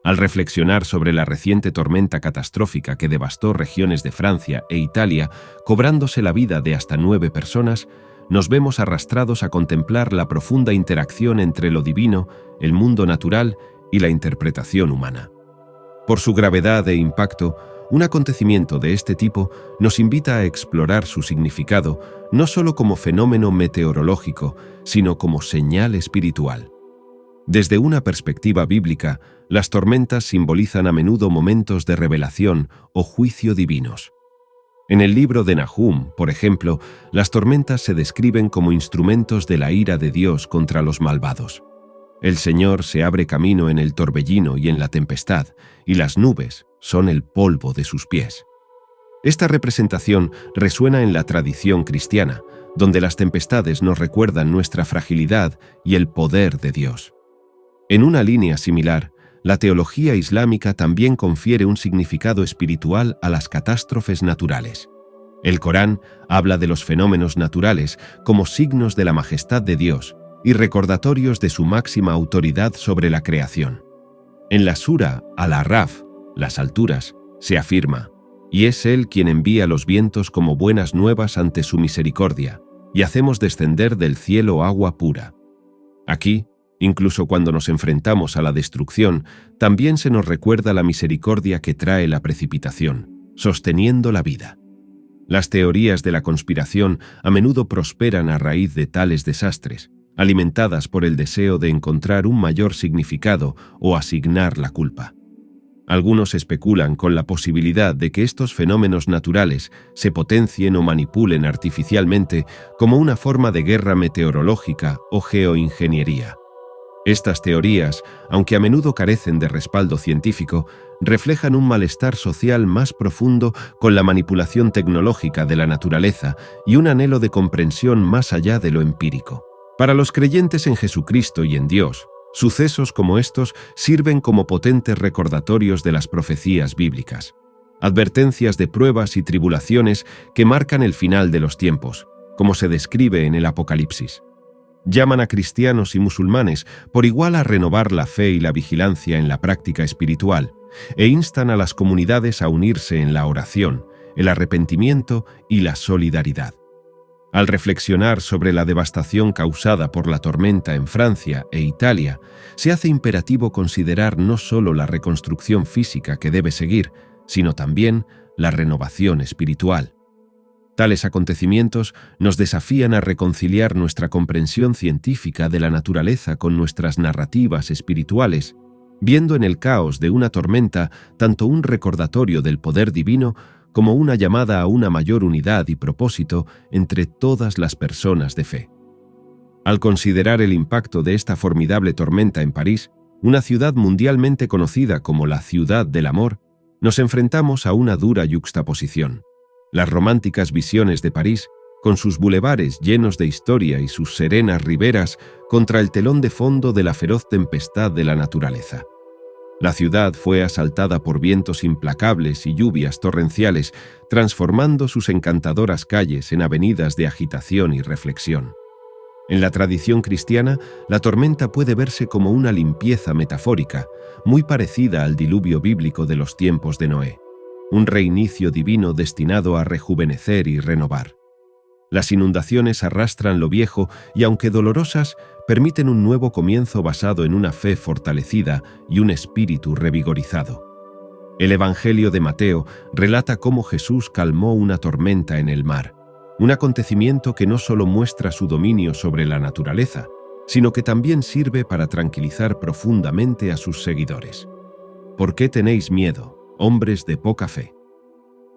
Al reflexionar sobre la reciente tormenta catastrófica que devastó regiones de Francia e Italia, cobrándose la vida de hasta 9 personas, nos vemos arrastrados a contemplar la profunda interacción entre lo divino, el mundo natural y la interpretación humana. Por su gravedad e impacto, un acontecimiento de este tipo nos invita a explorar su significado no solo como fenómeno meteorológico, sino como señal espiritual. Desde una perspectiva bíblica, las tormentas simbolizan a menudo momentos de revelación o juicio divinos. En el libro de Nahum, por ejemplo, las tormentas se describen como instrumentos de la ira de Dios contra los malvados. El Señor se abre camino en el torbellino y en la tempestad, y las nubes son el polvo de sus pies. Esta representación resuena en la tradición cristiana, donde las tempestades nos recuerdan nuestra fragilidad y el poder de Dios. En una línea similar, la teología islámica también confiere un significado espiritual a las catástrofes naturales. El Corán habla de los fenómenos naturales como signos de la majestad de Dios y recordatorios de su máxima autoridad sobre la creación. En la sura Al-A'raf, las alturas, se afirma: «Y es Él quien envía los vientos como buenas nuevas ante su misericordia, y hacemos descender del cielo agua pura». Aquí, incluso cuando nos enfrentamos a la destrucción, también se nos recuerda la misericordia que trae la precipitación, sosteniendo la vida. Las teorías de la conspiración a menudo prosperan a raíz de tales desastres, alimentadas por el deseo de encontrar un mayor significado o asignar la culpa. Algunos especulan con la posibilidad de que estos fenómenos naturales se potencien o manipulen artificialmente como una forma de guerra meteorológica o geoingeniería. Estas teorías, aunque a menudo carecen de respaldo científico, reflejan un malestar social más profundo con la manipulación tecnológica de la naturaleza y un anhelo de comprensión más allá de lo empírico. Para los creyentes en Jesucristo y en Dios, sucesos como estos sirven como potentes recordatorios de las profecías bíblicas, advertencias de pruebas y tribulaciones que marcan el final de los tiempos, como se describe en el Apocalipsis. Llaman a cristianos y musulmanes por igual a renovar la fe y la vigilancia en la práctica espiritual, e instan a las comunidades a unirse en la oración, el arrepentimiento y la solidaridad. Al reflexionar sobre la devastación causada por la tormenta en Francia e Italia, se hace imperativo considerar no solo la reconstrucción física que debe seguir, sino también la renovación espiritual. Tales acontecimientos nos desafían a reconciliar nuestra comprensión científica de la naturaleza con nuestras narrativas espirituales, viendo en el caos de una tormenta tanto un recordatorio del poder divino como una llamada a una mayor unidad y propósito entre todas las personas de fe. Al considerar el impacto de esta formidable tormenta en París, una ciudad mundialmente conocida como la Ciudad del Amor, nos enfrentamos a una dura yuxtaposición. Las románticas visiones de París, con sus bulevares llenos de historia y sus serenas riberas, contra el telón de fondo de la feroz tempestad de la naturaleza. La ciudad fue asaltada por vientos implacables y lluvias torrenciales, transformando sus encantadoras calles en avenidas de agitación y reflexión. En la tradición cristiana, la tormenta puede verse como una limpieza metafórica, muy parecida al diluvio bíblico de los tiempos de Noé. Un reinicio divino destinado a rejuvenecer y renovar. Las inundaciones arrastran lo viejo y, aunque dolorosas, permiten un nuevo comienzo basado en una fe fortalecida y un espíritu revigorizado. El Evangelio de Mateo relata cómo Jesús calmó una tormenta en el mar, un acontecimiento que no solo muestra su dominio sobre la naturaleza, sino que también sirve para tranquilizar profundamente a sus seguidores. ¿Por qué tenéis miedo, hombres de poca fe?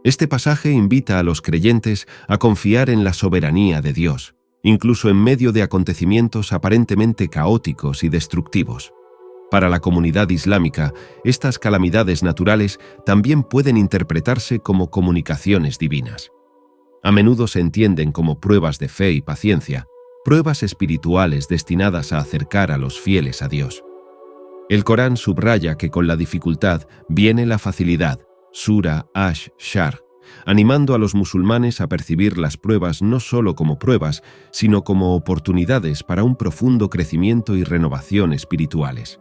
Este pasaje invita a los creyentes a confiar en la soberanía de Dios, incluso en medio de acontecimientos aparentemente caóticos y destructivos. Para la comunidad islámica, estas calamidades naturales también pueden interpretarse como comunicaciones divinas. A menudo se entienden como pruebas de fe y paciencia, pruebas espirituales destinadas a acercar a los fieles a Dios. El Corán subraya que con la dificultad viene la facilidad, Sura Ash-Shar, animando a los musulmanes a percibir las pruebas no solo como pruebas, sino como oportunidades para un profundo crecimiento y renovación espirituales.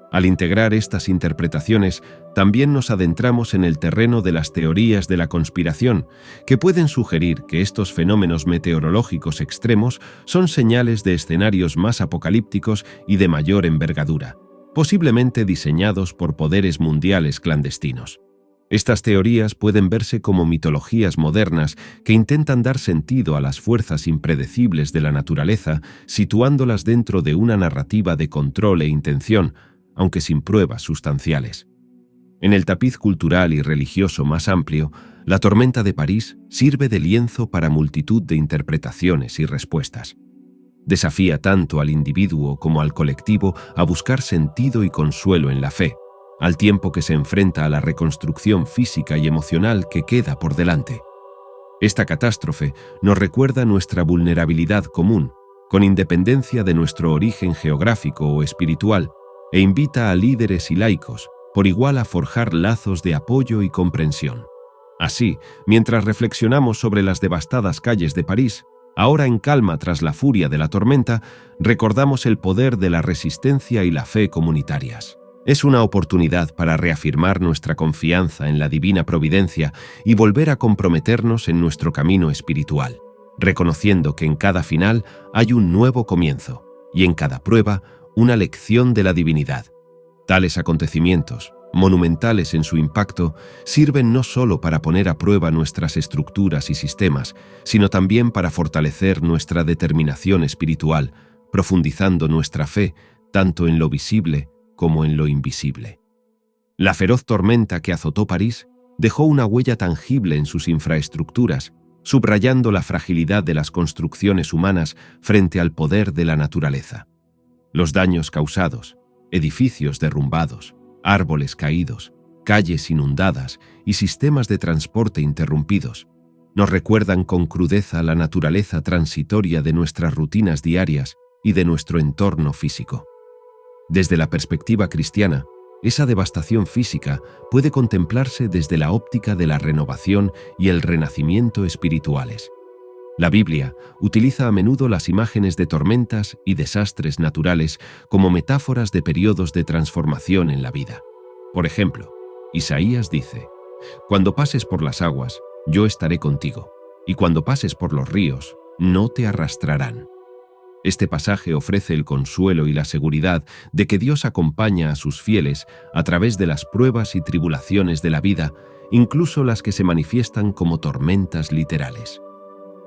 Al integrar estas interpretaciones, también nos adentramos en el terreno de las teorías de la conspiración, que pueden sugerir que estos fenómenos meteorológicos extremos son señales de escenarios más apocalípticos y de mayor envergadura, posiblemente diseñados por poderes mundiales clandestinos. Estas teorías pueden verse como mitologías modernas que intentan dar sentido a las fuerzas impredecibles de la naturaleza, situándolas dentro de una narrativa de control e intención, aunque sin pruebas sustanciales. En el tapiz cultural y religioso más amplio, la tormenta de París sirve de lienzo para multitud de interpretaciones y respuestas. Desafía tanto al individuo como al colectivo a buscar sentido y consuelo en la fe, al tiempo que se enfrenta a la reconstrucción física y emocional que queda por delante. Esta catástrofe nos recuerda nuestra vulnerabilidad común, con independencia de nuestro origen geográfico o espiritual, e invita a líderes y laicos por igual a forjar lazos de apoyo y comprensión. Así, mientras reflexionamos sobre las devastadas calles de París, ahora en calma tras la furia de la tormenta, recordamos el poder de la resistencia y la fe comunitarias. Es una oportunidad para reafirmar nuestra confianza en la divina providencia y volver a comprometernos en nuestro camino espiritual, reconociendo que en cada final hay un nuevo comienzo y en cada prueba una lección de la divinidad. Tales acontecimientos, monumentales en su impacto, sirven no solo para poner a prueba nuestras estructuras y sistemas, sino también para fortalecer nuestra determinación espiritual, profundizando nuestra fe tanto en lo visible como en lo invisible. La feroz tormenta que azotó París dejó una huella tangible en sus infraestructuras, subrayando la fragilidad de las construcciones humanas frente al poder de la naturaleza. Los daños causados, edificios derrumbados, árboles caídos, calles inundadas y sistemas de transporte interrumpidos, nos recuerdan con crudeza la naturaleza transitoria de nuestras rutinas diarias y de nuestro entorno físico. Desde la perspectiva cristiana, esa devastación física puede contemplarse desde la óptica de la renovación y el renacimiento espirituales. La Biblia utiliza a menudo las imágenes de tormentas y desastres naturales como metáforas de periodos de transformación en la vida. Por ejemplo, Isaías dice: «Cuando pases por las aguas, yo estaré contigo, y cuando pases por los ríos, no te arrastrarán». Este pasaje ofrece el consuelo y la seguridad de que Dios acompaña a sus fieles a través de las pruebas y tribulaciones de la vida, incluso las que se manifiestan como tormentas literales.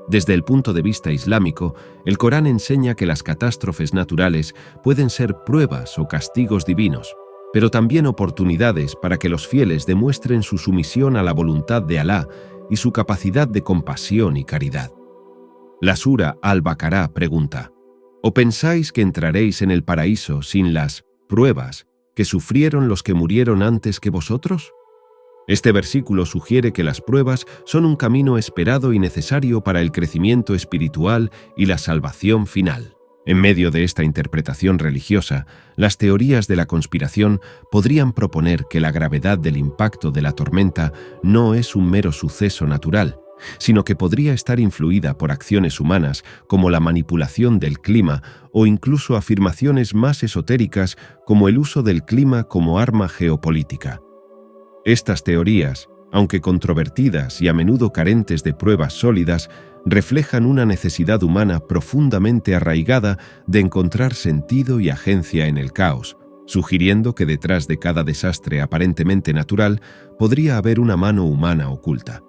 Desde el punto de vista islámico, el Corán enseña que las catástrofes naturales pueden ser pruebas o castigos divinos, pero también oportunidades para que los fieles demuestren su sumisión a la voluntad de Alá y su capacidad de compasión y caridad. La sura Al-Baqará pregunta: ¿O pensáis que entraréis en el paraíso sin las pruebas que sufrieron los que murieron antes que vosotros? Este versículo sugiere que las pruebas son un camino esperado y necesario para el crecimiento espiritual y la salvación final. En medio de esta interpretación religiosa, las teorías de la conspiración podrían proponer que la gravedad del impacto de la tormenta no es un mero suceso natural, sino que podría estar influida por acciones humanas como la manipulación del clima o incluso afirmaciones más esotéricas como el uso del clima como arma geopolítica. Estas teorías, aunque controvertidas y a menudo carentes de pruebas sólidas, reflejan una necesidad humana profundamente arraigada de encontrar sentido y agencia en el caos, sugiriendo que detrás de cada desastre aparentemente natural podría haber una mano humana oculta.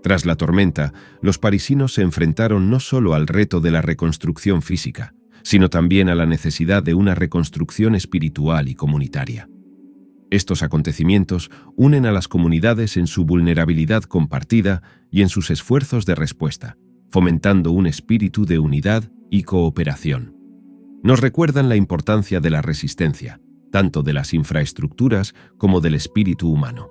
Tras la tormenta, los parisinos se enfrentaron no solo al reto de la reconstrucción física, sino también a la necesidad de una reconstrucción espiritual y comunitaria. Estos acontecimientos unen a las comunidades en su vulnerabilidad compartida y en sus esfuerzos de respuesta, fomentando un espíritu de unidad y cooperación. Nos recuerdan la importancia de la resistencia, tanto de las infraestructuras como del espíritu humano.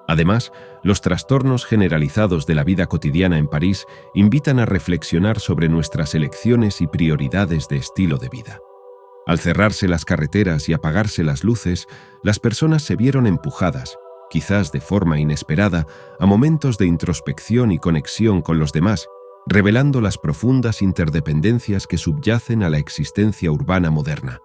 Además, los trastornos generalizados de la vida cotidiana en París invitan a reflexionar sobre nuestras elecciones y prioridades de estilo de vida. Al cerrarse las carreteras y apagarse las luces, las personas se vieron empujadas, quizás de forma inesperada, a momentos de introspección y conexión con los demás, revelando las profundas interdependencias que subyacen a la existencia urbana moderna.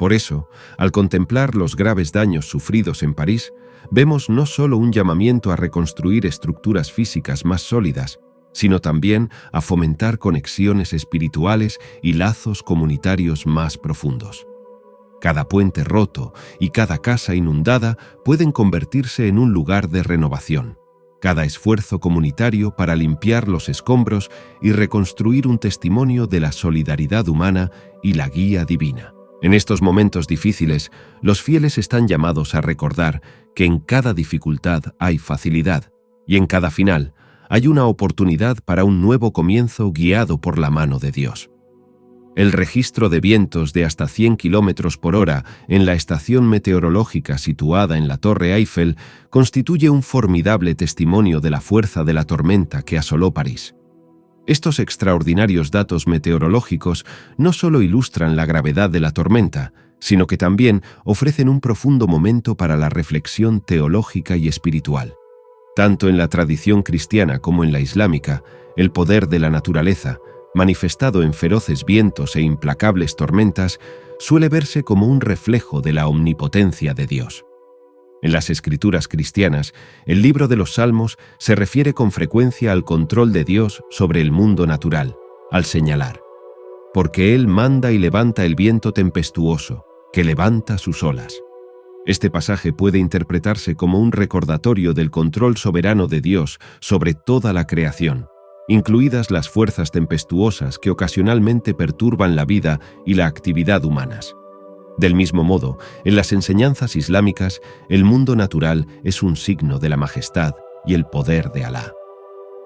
Por eso, al contemplar los graves daños sufridos en París, vemos no solo un llamamiento a reconstruir estructuras físicas más sólidas, sino también a fomentar conexiones espirituales y lazos comunitarios más profundos. Cada puente roto y cada casa inundada pueden convertirse en un lugar de renovación. Cada esfuerzo comunitario para limpiar los escombros y reconstruir un testimonio de la solidaridad humana y la guía divina. En estos momentos difíciles, los fieles están llamados a recordar que en cada dificultad hay facilidad y en cada final hay una oportunidad para un nuevo comienzo guiado por la mano de Dios. El registro de vientos de hasta 100 km por hora en la estación meteorológica situada en la Torre Eiffel constituye un formidable testimonio de la fuerza de la tormenta que asoló París. Estos extraordinarios datos meteorológicos no solo ilustran la gravedad de la tormenta, sino que también ofrecen un profundo momento para la reflexión teológica y espiritual. Tanto en la tradición cristiana como en la islámica, el poder de la naturaleza, manifestado en feroces vientos e implacables tormentas, suele verse como un reflejo de la omnipotencia de Dios. En las escrituras cristianas, el libro de los Salmos se refiere con frecuencia al control de Dios sobre el mundo natural, al señalar: porque Él manda y levanta el viento tempestuoso, que levanta sus olas. Este pasaje puede interpretarse como un recordatorio del control soberano de Dios sobre toda la creación, incluidas las fuerzas tempestuosas que ocasionalmente perturban la vida y la actividad humanas. Del mismo modo, en las enseñanzas islámicas, el mundo natural es un signo de la majestad y el poder de Alá.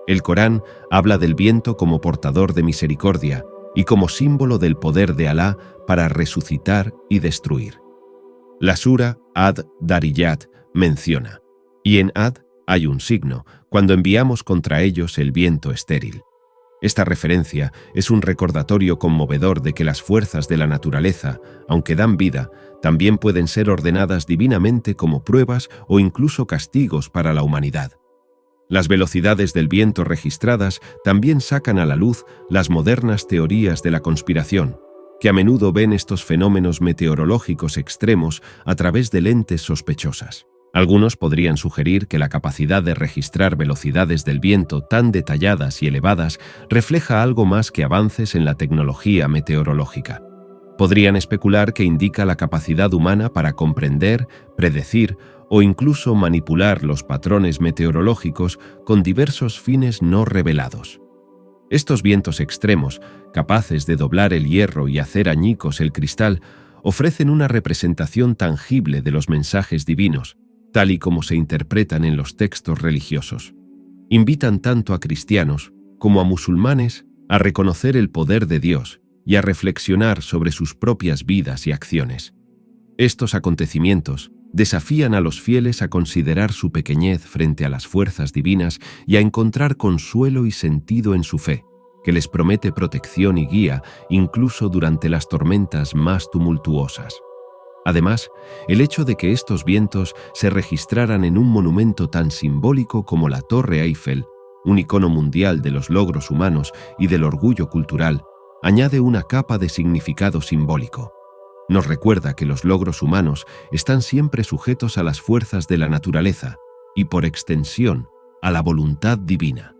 El Corán habla del viento como portador de misericordia y como símbolo del poder de Alá para resucitar y destruir. La sura Ad-Dariyat menciona: y en Ad hay un signo, cuando enviamos contra ellos el viento estéril. Esta referencia es un recordatorio conmovedor de que las fuerzas de la naturaleza, aunque dan vida, también pueden ser ordenadas divinamente como pruebas o incluso castigos para la humanidad. Las velocidades del viento registradas también sacan a la luz las modernas teorías de la conspiración, que a menudo ven estos fenómenos meteorológicos extremos a través de lentes sospechosas. Algunos podrían sugerir que la capacidad de registrar velocidades del viento tan detalladas y elevadas refleja algo más que avances en la tecnología meteorológica. Podrían especular que indica la capacidad humana para comprender, predecir o incluso manipular los patrones meteorológicos con diversos fines no revelados. Estos vientos extremos, capaces de doblar el hierro y hacer añicos el cristal, ofrecen una representación tangible de los mensajes divinos, tal y como se interpretan en los textos religiosos. Invitan tanto a cristianos como a musulmanes a reconocer el poder de Dios y a reflexionar sobre sus propias vidas y acciones. Estos acontecimientos desafían a los fieles a considerar su pequeñez frente a las fuerzas divinas y a encontrar consuelo y sentido en su fe, que les promete protección y guía incluso durante las tormentas más tumultuosas. Además, el hecho de que estos vientos se registraran en un monumento tan simbólico como la Torre Eiffel, un icono mundial de los logros humanos y del orgullo cultural, añade una capa de significado simbólico. Nos recuerda que los logros humanos están siempre sujetos a las fuerzas de la naturaleza y, por extensión, a la voluntad divina.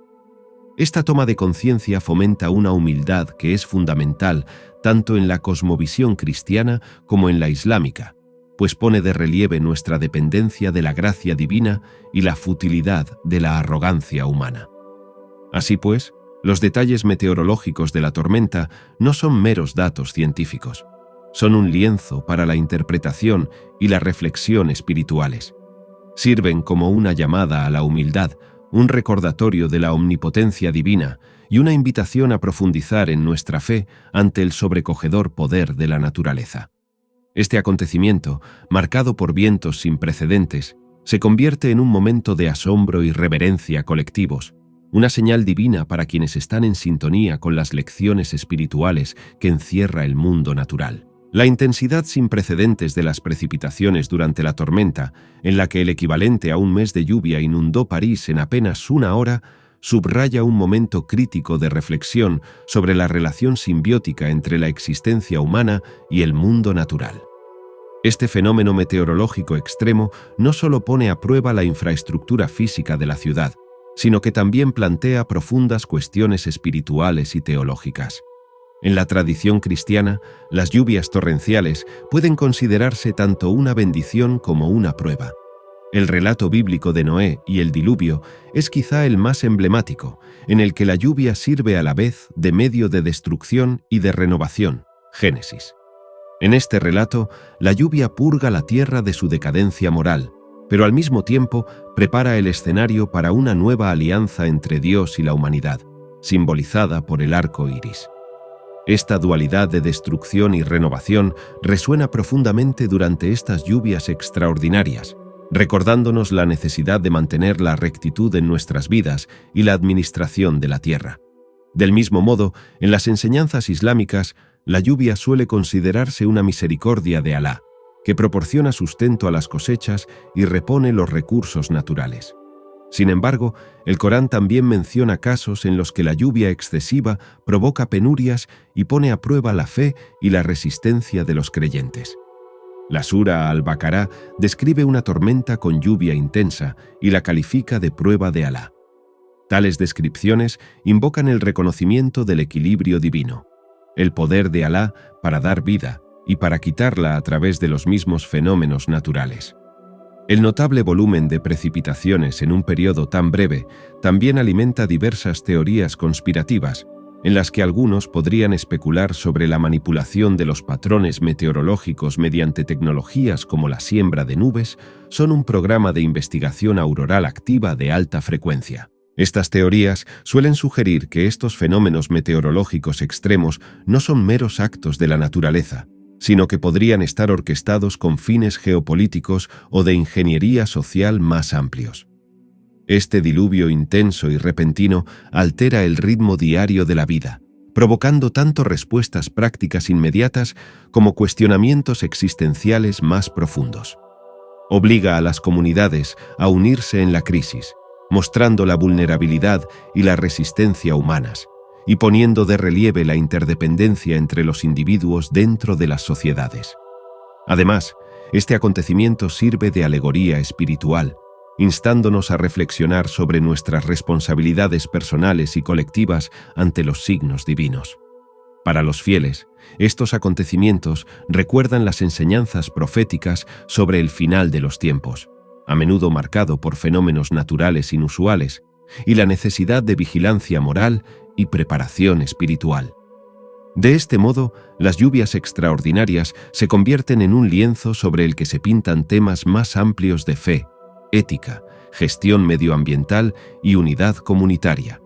Esta toma de conciencia fomenta una humildad que es fundamental tanto en la cosmovisión cristiana como en la islámica, pues pone de relieve nuestra dependencia de la gracia divina y la futilidad de la arrogancia humana. Así pues, los detalles meteorológicos de la tormenta no son meros datos científicos, son un lienzo para la interpretación y la reflexión espirituales. Sirven como una llamada a la humildad, un recordatorio de la omnipotencia divina y una invitación a profundizar en nuestra fe ante el sobrecogedor poder de la naturaleza. Este acontecimiento, marcado por vientos sin precedentes, se convierte en un momento de asombro y reverencia colectivos, una señal divina para quienes están en sintonía con las lecciones espirituales que encierra el mundo natural. La intensidad sin precedentes de las precipitaciones durante la tormenta, en la que el equivalente a un mes de lluvia inundó París en apenas una hora, subraya un momento crítico de reflexión sobre la relación simbiótica entre la existencia humana y el mundo natural. Este fenómeno meteorológico extremo no solo pone a prueba la infraestructura física de la ciudad, sino que también plantea profundas cuestiones espirituales y teológicas. En la tradición cristiana, las lluvias torrenciales pueden considerarse tanto una bendición como una prueba. El relato bíblico de Noé y el diluvio es quizá el más emblemático, en el que la lluvia sirve a la vez de medio de destrucción y de renovación. Génesis. En este relato, la lluvia purga la tierra de su decadencia moral, pero al mismo tiempo prepara el escenario para una nueva alianza entre Dios y la humanidad, simbolizada por el arco iris. Esta dualidad de destrucción y renovación resuena profundamente durante estas lluvias extraordinarias, recordándonos la necesidad de mantener la rectitud en nuestras vidas y la administración de la tierra. Del mismo modo, en las enseñanzas islámicas, la lluvia suele considerarse una misericordia de Alá, que proporciona sustento a las cosechas y repone los recursos naturales. Sin embargo, el Corán también menciona casos en los que la lluvia excesiva provoca penurias y pone a prueba la fe y la resistencia de los creyentes. La Sura Al-Baqará describe una tormenta con lluvia intensa y la califica de prueba de Alá. Tales descripciones invocan el reconocimiento del equilibrio divino, el poder de Alá para dar vida y para quitarla a través de los mismos fenómenos naturales. El notable volumen de precipitaciones en un periodo tan breve también alimenta diversas teorías conspirativas, en las que algunos podrían especular sobre la manipulación de los patrones meteorológicos mediante tecnologías como la siembra de nubes. Son un programa de investigación auroral activa de alta frecuencia. Estas teorías suelen sugerir que estos fenómenos meteorológicos extremos no son meros actos de la naturaleza, sino que podrían estar orquestados con fines geopolíticos o de ingeniería social más amplios. Este diluvio intenso y repentino altera el ritmo diario de la vida, provocando tanto respuestas prácticas inmediatas como cuestionamientos existenciales más profundos. Obliga a las comunidades a unirse en la crisis, mostrando la vulnerabilidad y la resistencia humanas, y poniendo de relieve la interdependencia entre los individuos dentro de las sociedades. Además, este acontecimiento sirve de alegoría espiritual, instándonos a reflexionar sobre nuestras responsabilidades personales y colectivas ante los signos divinos. Para los fieles, estos acontecimientos recuerdan las enseñanzas proféticas sobre el final de los tiempos, a menudo marcado por fenómenos naturales inusuales, y la necesidad de vigilancia moral y preparación espiritual. De este modo, las lluvias extraordinarias se convierten en un lienzo sobre el que se pintan temas más amplios de fe, ética, gestión medioambiental y unidad comunitaria.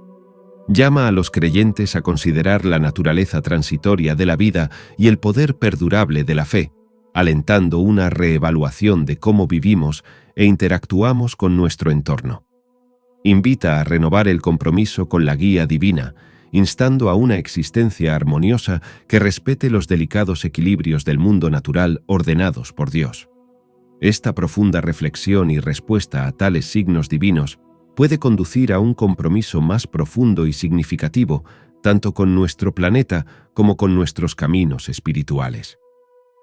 Llama a los creyentes a considerar la naturaleza transitoria de la vida y el poder perdurable de la fe, alentando una reevaluación de cómo vivimos e interactuamos con nuestro entorno. Invita a renovar el compromiso con la guía divina, instando a una existencia armoniosa que respete los delicados equilibrios del mundo natural ordenados por Dios. Esta profunda reflexión y respuesta a tales signos divinos puede conducir a un compromiso más profundo y significativo, tanto con nuestro planeta como con nuestros caminos espirituales.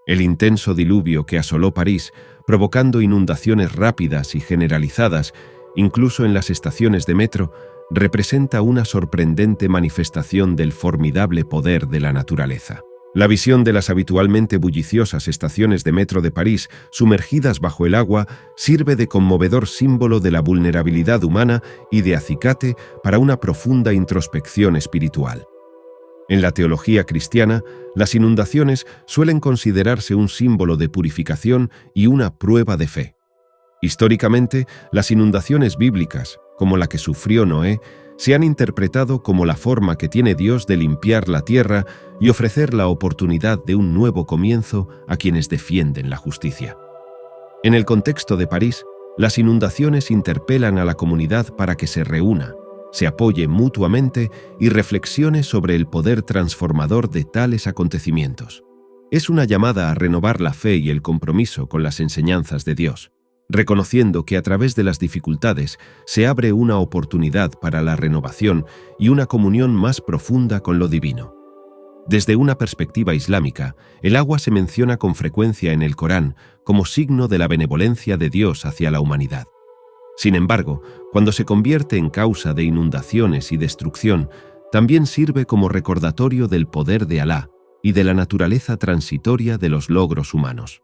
El intenso diluvio que asoló París, provocando inundaciones rápidas y generalizadas, incluso en las estaciones de metro, representa una sorprendente manifestación del formidable poder de la naturaleza. La visión de las habitualmente bulliciosas estaciones de metro de París sumergidas bajo el agua sirve de conmovedor símbolo de la vulnerabilidad humana y de acicate para una profunda introspección espiritual. En la teología cristiana, las inundaciones suelen considerarse un símbolo de purificación y una prueba de fe. Históricamente, las inundaciones bíblicas, como la que sufrió Noé, se han interpretado como la forma que tiene Dios de limpiar la tierra y ofrecer la oportunidad de un nuevo comienzo a quienes defienden la justicia. En el contexto de París, las inundaciones interpelan a la comunidad para que se reúna, se apoye mutuamente y reflexione sobre el poder transformador de tales acontecimientos. Es una llamada a renovar la fe y el compromiso con las enseñanzas de Dios, reconociendo que a través de las dificultades se abre una oportunidad para la renovación y una comunión más profunda con lo divino. Desde una perspectiva islámica, el agua se menciona con frecuencia en el Corán como signo de la benevolencia de Dios hacia la humanidad. Sin embargo, cuando se convierte en causa de inundaciones y destrucción, también sirve como recordatorio del poder de Alá y de la naturaleza transitoria de los logros humanos.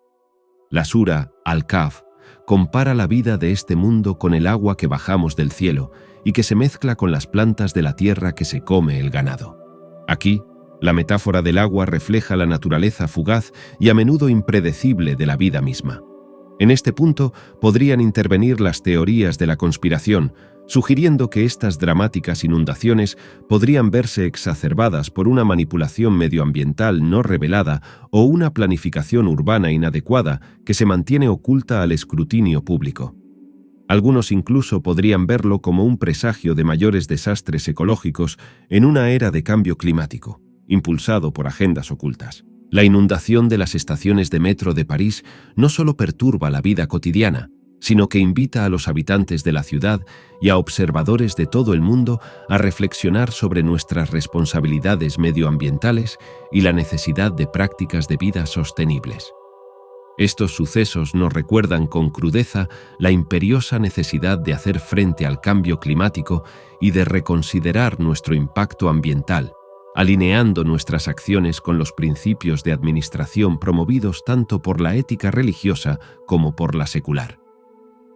La sura Al-Kahf compara la vida de este mundo con el agua que bajamos del cielo y que se mezcla con las plantas de la tierra que se come el ganado. Aquí, la metáfora del agua refleja la naturaleza fugaz y a menudo impredecible de la vida misma. En este punto podrían intervenir las teorías de la conspiración, sugiriendo que estas dramáticas inundaciones podrían verse exacerbadas por una manipulación medioambiental no revelada o una planificación urbana inadecuada que se mantiene oculta al escrutinio público. Algunos incluso podrían verlo como un presagio de mayores desastres ecológicos en una era de cambio climático, impulsado por agendas ocultas. La inundación de las estaciones de metro de París no solo perturba la vida cotidiana, sino que invita a los habitantes de la ciudad y a observadores de todo el mundo a reflexionar sobre nuestras responsabilidades medioambientales y la necesidad de prácticas de vida sostenibles. Estos sucesos nos recuerdan con crudeza la imperiosa necesidad de hacer frente al cambio climático y de reconsiderar nuestro impacto ambiental, alineando nuestras acciones con los principios de administración promovidos tanto por la ética religiosa como por la secular.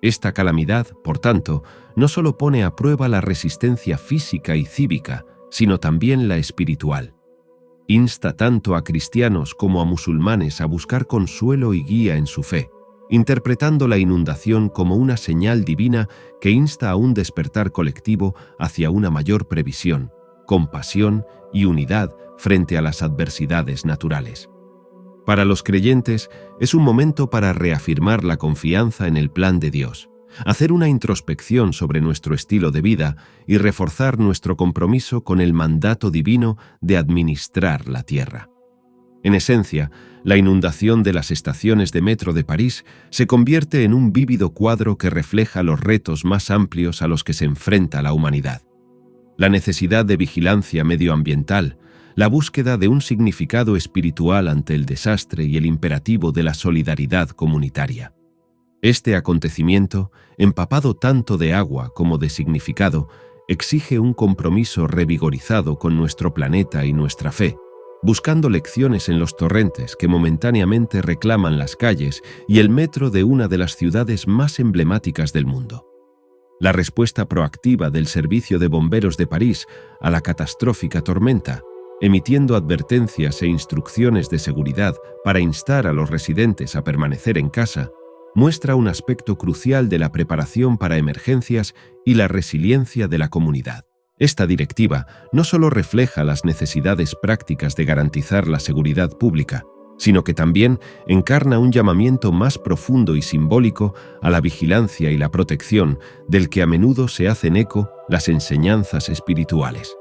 Esta calamidad, por tanto, no solo pone a prueba la resistencia física y cívica, sino también la espiritual. Insta tanto a cristianos como a musulmanes a buscar consuelo y guía en su fe, interpretando la inundación como una señal divina que insta a un despertar colectivo hacia una mayor previsión, compasión y unidad frente a las adversidades naturales. Para los creyentes es un momento para reafirmar la confianza en el plan de Dios, hacer una introspección sobre nuestro estilo de vida y reforzar nuestro compromiso con el mandato divino de administrar la tierra. En esencia, la inundación de las estaciones de metro de París se convierte en un vívido cuadro que refleja los retos más amplios a los que se enfrenta la humanidad. La necesidad de vigilancia medioambiental, la búsqueda de un significado espiritual ante el desastre y el imperativo de la solidaridad comunitaria. Este acontecimiento, empapado tanto de agua como de significado, exige un compromiso revigorizado con nuestro planeta y nuestra fe, buscando lecciones en los torrentes que momentáneamente reclaman las calles y el metro de una de las ciudades más emblemáticas del mundo. La respuesta proactiva del Servicio de Bomberos de París a la catastrófica tormenta, emitiendo advertencias e instrucciones de seguridad para instar a los residentes a permanecer en casa, muestra un aspecto crucial de la preparación para emergencias y la resiliencia de la comunidad. Esta directiva no solo refleja las necesidades prácticas de garantizar la seguridad pública, sino que también encarna un llamamiento más profundo y simbólico a la vigilancia y la protección del que a menudo se hacen eco las enseñanzas espirituales.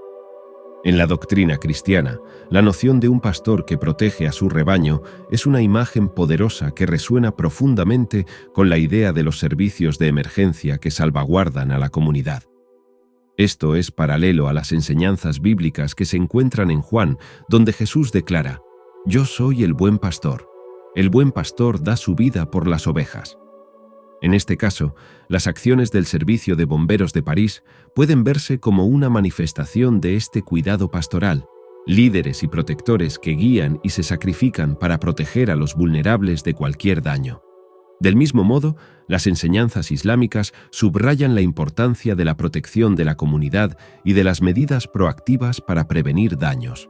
En la doctrina cristiana, la noción de un pastor que protege a su rebaño es una imagen poderosa que resuena profundamente con la idea de los servicios de emergencia que salvaguardan a la comunidad. Esto es paralelo a las enseñanzas bíblicas que se encuentran en Juan, donde Jesús declara: «Yo soy el buen pastor da su vida por las ovejas». En este caso, las acciones del Servicio de Bomberos de París pueden verse como una manifestación de este cuidado pastoral, líderes y protectores que guían y se sacrifican para proteger a los vulnerables de cualquier daño. Del mismo modo, las enseñanzas islámicas subrayan la importancia de la protección de la comunidad y de las medidas proactivas para prevenir daños.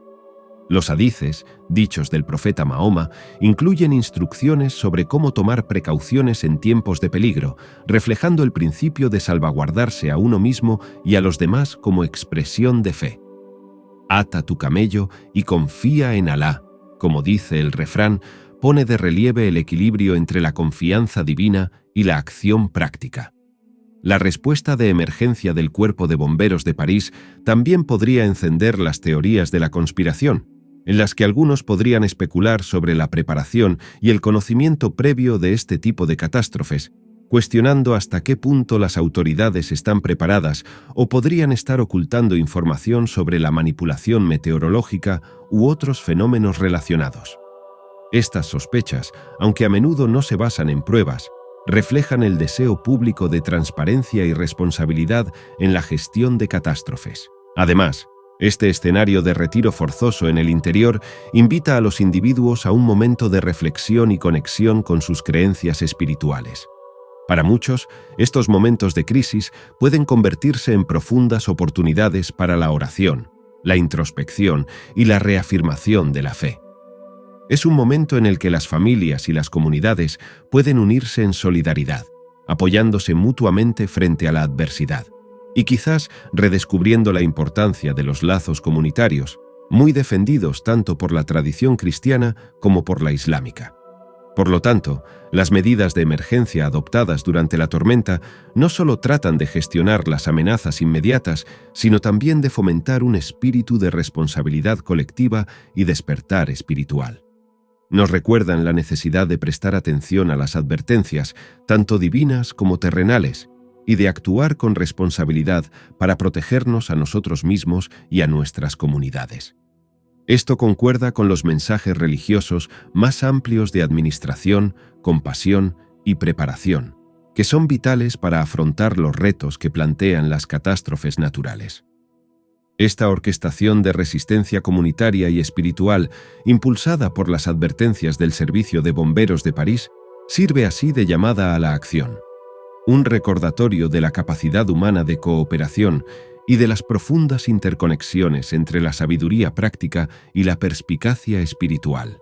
Los hadices, dichos del profeta Mahoma, incluyen instrucciones sobre cómo tomar precauciones en tiempos de peligro, reflejando el principio de salvaguardarse a uno mismo y a los demás como expresión de fe. Ata tu camello y confía en Alá, como dice el refrán, pone de relieve el equilibrio entre la confianza divina y la acción práctica. La respuesta de emergencia del Cuerpo de Bomberos de París también podría encender las teorías de la conspiración, en las que algunos podrían especular sobre la preparación y el conocimiento previo de este tipo de catástrofes, cuestionando hasta qué punto las autoridades están preparadas o podrían estar ocultando información sobre la manipulación meteorológica u otros fenómenos relacionados. Estas sospechas, aunque a menudo no se basan en pruebas, reflejan el deseo público de transparencia y responsabilidad en la gestión de catástrofes. Además, este escenario de retiro forzoso en el interior invita a los individuos a un momento de reflexión y conexión con sus creencias espirituales. Para muchos, estos momentos de crisis pueden convertirse en profundas oportunidades para la oración, la introspección y la reafirmación de la fe. Es un momento en el que las familias y las comunidades pueden unirse en solidaridad, apoyándose mutuamente frente a la adversidad, y quizás redescubriendo la importancia de los lazos comunitarios, muy defendidos tanto por la tradición cristiana como por la islámica. Por lo tanto, las medidas de emergencia adoptadas durante la tormenta no solo tratan de gestionar las amenazas inmediatas, sino también de fomentar un espíritu de responsabilidad colectiva y despertar espiritual. Nos recuerdan la necesidad de prestar atención a las advertencias, tanto divinas como terrenales, y de actuar con responsabilidad para protegernos a nosotros mismos y a nuestras comunidades. Esto concuerda con los mensajes religiosos más amplios de administración, compasión y preparación, que son vitales para afrontar los retos que plantean las catástrofes naturales. Esta orquestación de resistencia comunitaria y espiritual, impulsada por las advertencias del Servicio de Bomberos de París, sirve así de llamada a la acción, un recordatorio de la capacidad humana de cooperación y de las profundas interconexiones entre la sabiduría práctica y la perspicacia espiritual.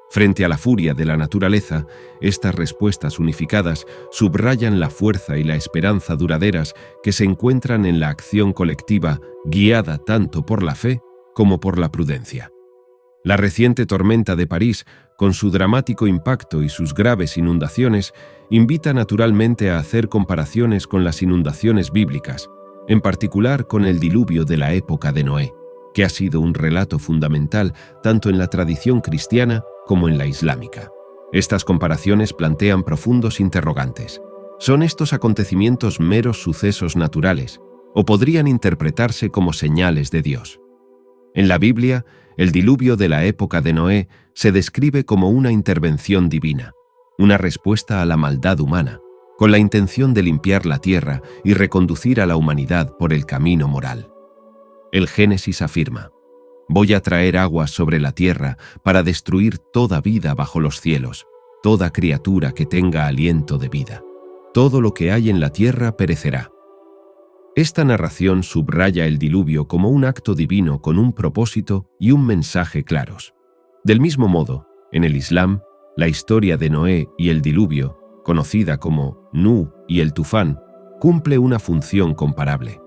Frente a la furia de la naturaleza, estas respuestas unificadas subrayan la fuerza y la esperanza duraderas que se encuentran en la acción colectiva, guiada tanto por la fe como por la prudencia. La reciente tormenta de París, con su dramático impacto y sus graves inundaciones, invita naturalmente a hacer comparaciones con las inundaciones bíblicas, en particular con el diluvio de la época de Noé, que ha sido un relato fundamental tanto en la tradición cristiana como en la islámica. Estas comparaciones plantean profundos interrogantes. ¿Son estos acontecimientos meros sucesos naturales o podrían interpretarse como señales de Dios? En la Biblia, el diluvio de la época de Noé se describe como una intervención divina, una respuesta a la maldad humana, con la intención de limpiar la tierra y reconducir a la humanidad por el camino moral. El Génesis afirma: «Voy a traer aguas sobre la tierra para destruir toda vida bajo los cielos, toda criatura que tenga aliento de vida. Todo lo que hay en la tierra perecerá». Esta narración subraya el diluvio como un acto divino con un propósito y un mensaje claros. Del mismo modo, en el Islam, la historia de Noé y el diluvio, conocida como Nuh y el Tufán, cumple una función comparable.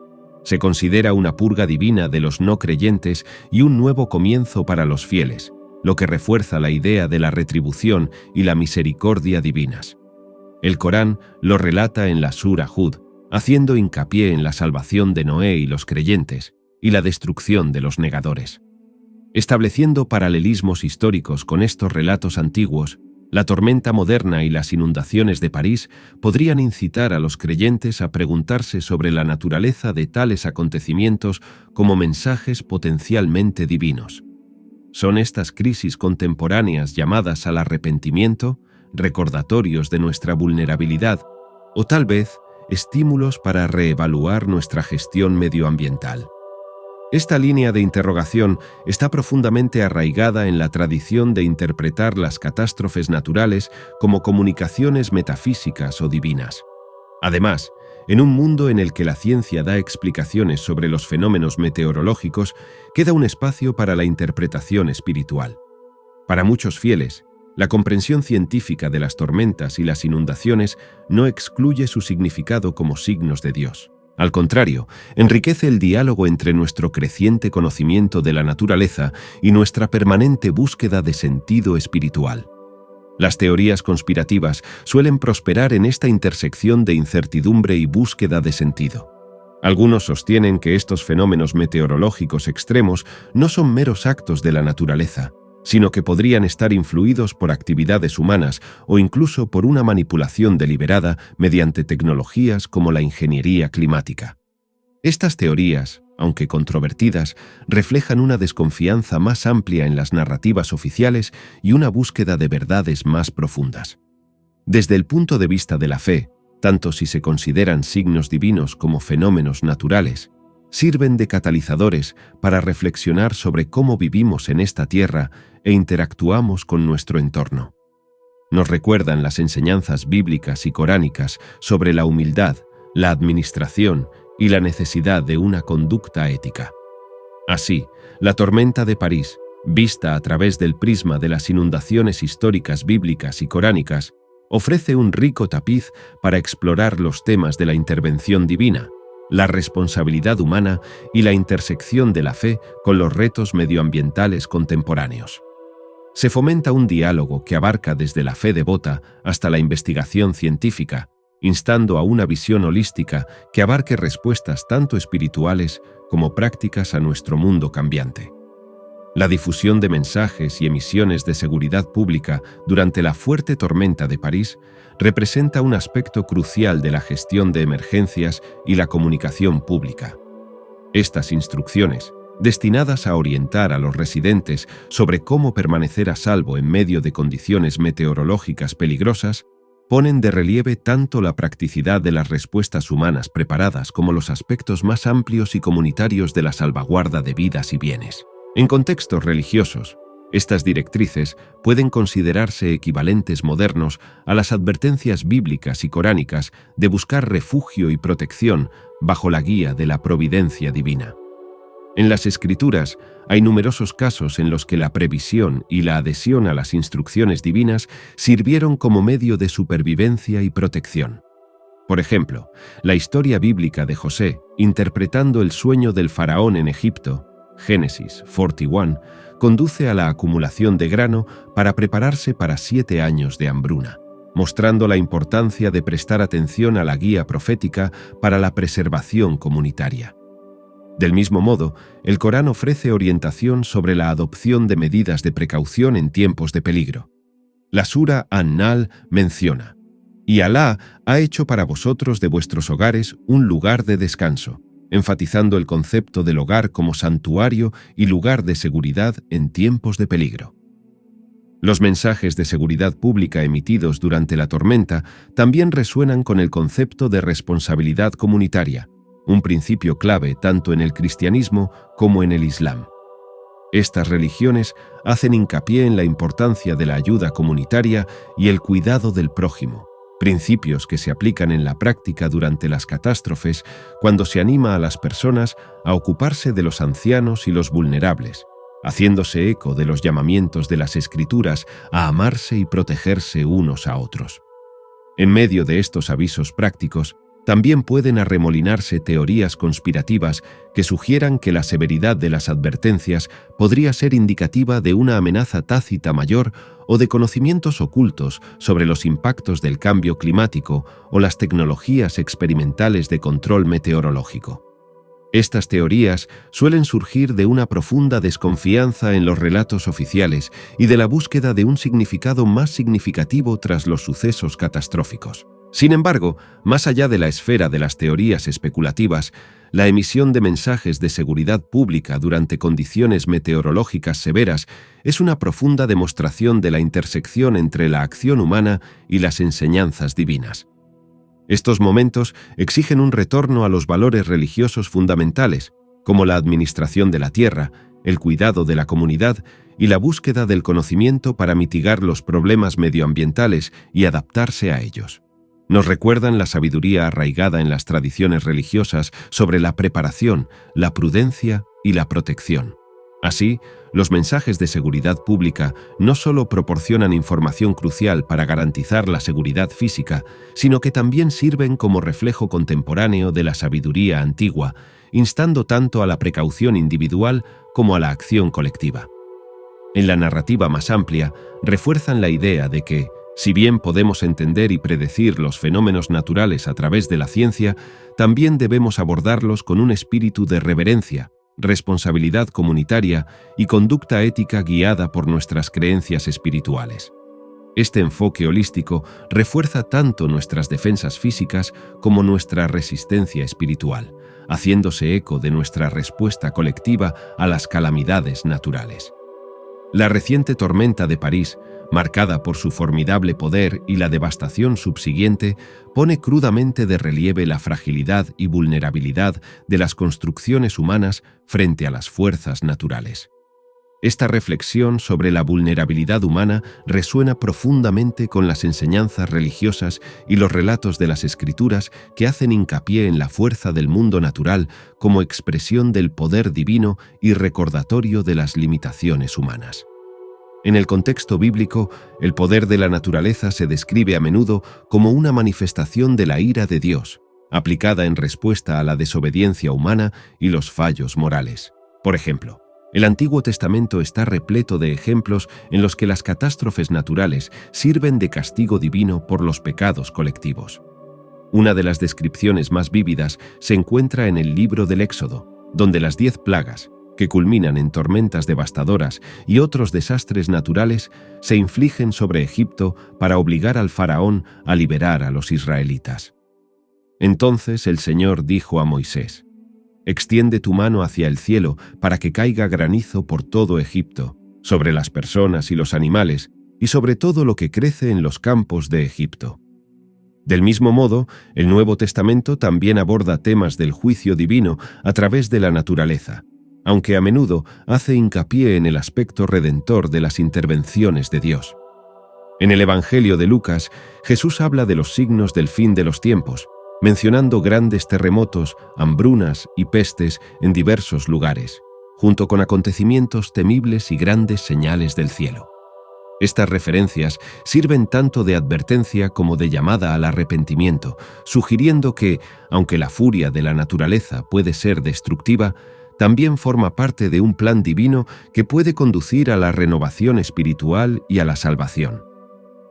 Se considera una purga divina de los no creyentes y un nuevo comienzo para los fieles, lo que refuerza la idea de la retribución y la misericordia divinas. El Corán lo relata en la Sura Hud, haciendo hincapié en la salvación de Noé y los creyentes, y la destrucción de los negadores. Estableciendo paralelismos históricos con estos relatos antiguos, la tormenta moderna y las inundaciones de París podrían incitar a los creyentes a preguntarse sobre la naturaleza de tales acontecimientos como mensajes potencialmente divinos. ¿Son estas crisis contemporáneas llamadas al arrepentimiento, recordatorios de nuestra vulnerabilidad, o tal vez estímulos para reevaluar nuestra gestión medioambiental? Esta línea de interrogación está profundamente arraigada en la tradición de interpretar las catástrofes naturales como comunicaciones metafísicas o divinas. Además, en un mundo en el que la ciencia da explicaciones sobre los fenómenos meteorológicos, queda un espacio para la interpretación espiritual. Para muchos fieles, la comprensión científica de las tormentas y las inundaciones no excluye su significado como signos de Dios. Al contrario, enriquece el diálogo entre nuestro creciente conocimiento de la naturaleza y nuestra permanente búsqueda de sentido espiritual. Las teorías conspirativas suelen prosperar en esta intersección de incertidumbre y búsqueda de sentido. Algunos sostienen que estos fenómenos meteorológicos extremos no son meros actos de la naturaleza, sino que podrían estar influidos por actividades humanas o incluso por una manipulación deliberada mediante tecnologías como la ingeniería climática. Estas teorías, aunque controvertidas, reflejan una desconfianza más amplia en las narrativas oficiales y una búsqueda de verdades más profundas. Desde el punto de vista de la fe, tanto si se consideran signos divinos como fenómenos naturales, sirven de catalizadores para reflexionar sobre cómo vivimos en esta tierra e interactuamos con nuestro entorno. Nos recuerdan las enseñanzas bíblicas y coránicas sobre la humildad, la administración y la necesidad de una conducta ética. Así, la tormenta de París, vista a través del prisma de las inundaciones históricas bíblicas y coránicas, ofrece un rico tapiz para explorar los temas de la intervención divina, la responsabilidad humana y la intersección de la fe con los retos medioambientales contemporáneos. Se fomenta un diálogo que abarca desde la fe devota hasta la investigación científica, instando a una visión holística que abarque respuestas tanto espirituales como prácticas a nuestro mundo cambiante. La difusión de mensajes y emisiones de seguridad pública durante la fuerte tormenta de París representa un aspecto crucial de la gestión de emergencias y la comunicación pública. Estas instrucciones, destinadas a orientar a los residentes sobre cómo permanecer a salvo en medio de condiciones meteorológicas peligrosas, ponen de relieve tanto la practicidad de las respuestas humanas preparadas como los aspectos más amplios y comunitarios de la salvaguarda de vidas y bienes. En contextos religiosos, estas directrices pueden considerarse equivalentes modernos a las advertencias bíblicas y coránicas de buscar refugio y protección bajo la guía de la providencia divina. En las Escrituras hay numerosos casos en los que la previsión y la adhesión a las instrucciones divinas sirvieron como medio de supervivencia y protección. Por ejemplo, la historia bíblica de José, interpretando el sueño del faraón en Egipto, Génesis 41, conduce a la acumulación de grano para prepararse para 7 años de hambruna, mostrando la importancia de prestar atención a la guía profética para la preservación comunitaria. Del mismo modo, el Corán ofrece orientación sobre la adopción de medidas de precaución en tiempos de peligro. La sura An-Nahl menciona: «Y Alá ha hecho para vosotros de vuestros hogares un lugar de descanso», enfatizando el concepto del hogar como santuario y lugar de seguridad en tiempos de peligro. Los mensajes de seguridad pública emitidos durante la tormenta también resuenan con el concepto de responsabilidad comunitaria, un principio clave tanto en el cristianismo como en el islam. Estas religiones hacen hincapié en la importancia de la ayuda comunitaria y el cuidado del prójimo, principios que se aplican en la práctica durante las catástrofes cuando se anima a las personas a ocuparse de los ancianos y los vulnerables, haciéndose eco de los llamamientos de las Escrituras a amarse y protegerse unos a otros. En medio de estos avisos prácticos, también pueden arremolinarse teorías conspirativas que sugieran que la severidad de las advertencias podría ser indicativa de una amenaza tácita mayor o de conocimientos ocultos sobre los impactos del cambio climático o las tecnologías experimentales de control meteorológico. Estas teorías suelen surgir de una profunda desconfianza en los relatos oficiales y de la búsqueda de un significado más significativo tras los sucesos catastróficos. Sin embargo, más allá de la esfera de las teorías especulativas, la emisión de mensajes de seguridad pública durante condiciones meteorológicas severas es una profunda demostración de la intersección entre la acción humana y las enseñanzas divinas. Estos momentos exigen un retorno a los valores religiosos fundamentales, como la administración de la tierra, el cuidado de la comunidad y la búsqueda del conocimiento para mitigar los problemas medioambientales y adaptarse a ellos. Nos recuerdan la sabiduría arraigada en las tradiciones religiosas sobre la preparación, la prudencia y la protección. Así, los mensajes de seguridad pública no solo proporcionan información crucial para garantizar la seguridad física, sino que también sirven como reflejo contemporáneo de la sabiduría antigua, instando tanto a la precaución individual como a la acción colectiva. En la narrativa más amplia, refuerzan la idea de que, si bien podemos entender y predecir los fenómenos naturales a través de la ciencia, también debemos abordarlos con un espíritu de reverencia, responsabilidad comunitaria y conducta ética guiada por nuestras creencias espirituales. Este enfoque holístico refuerza tanto nuestras defensas físicas como nuestra resistencia espiritual, haciéndose eco de nuestra respuesta colectiva a las calamidades naturales. La reciente tormenta de París, marcada por su formidable poder y la devastación subsiguiente, pone crudamente de relieve la fragilidad y vulnerabilidad de las construcciones humanas frente a las fuerzas naturales. Esta reflexión sobre la vulnerabilidad humana resuena profundamente con las enseñanzas religiosas y los relatos de las Escrituras que hacen hincapié en la fuerza del mundo natural como expresión del poder divino y recordatorio de las limitaciones humanas. En el contexto bíblico, el poder de la naturaleza se describe a menudo como una manifestación de la ira de Dios, aplicada en respuesta a la desobediencia humana y los fallos morales. Por ejemplo, el Antiguo Testamento está repleto de ejemplos en los que las catástrofes naturales sirven de castigo divino por los pecados colectivos. Una de las descripciones más vívidas se encuentra en el libro del Éxodo, donde las 10 plagas, que culminan en tormentas devastadoras y otros desastres naturales, se infligen sobre Egipto para obligar al faraón a liberar a los israelitas. Entonces el Señor dijo a Moisés: «Extiende tu mano hacia el cielo para que caiga granizo por todo Egipto, sobre las personas y los animales, y sobre todo lo que crece en los campos de Egipto». Del mismo modo, el Nuevo Testamento también aborda temas del juicio divino a través de la naturaleza, aunque a menudo hace hincapié en el aspecto redentor de las intervenciones de Dios. En el Evangelio de Lucas, Jesús habla de los signos del fin de los tiempos, mencionando grandes terremotos, hambrunas y pestes en diversos lugares, junto con acontecimientos temibles y grandes señales del cielo. Estas referencias sirven tanto de advertencia como de llamada al arrepentimiento, sugiriendo que, aunque la furia de la naturaleza puede ser destructiva, también forma parte de un plan divino que puede conducir a la renovación espiritual y a la salvación.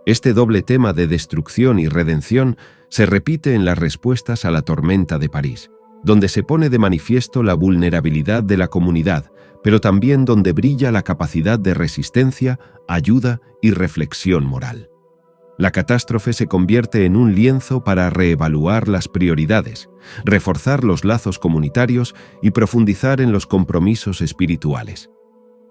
Este doble tema de destrucción y redención se repite en las respuestas a la tormenta de París, donde se pone de manifiesto la vulnerabilidad de la comunidad, pero también donde brilla la capacidad de resistencia, ayuda y reflexión moral. La catástrofe se convierte en un lienzo para reevaluar las prioridades, reforzar los lazos comunitarios y profundizar en los compromisos espirituales.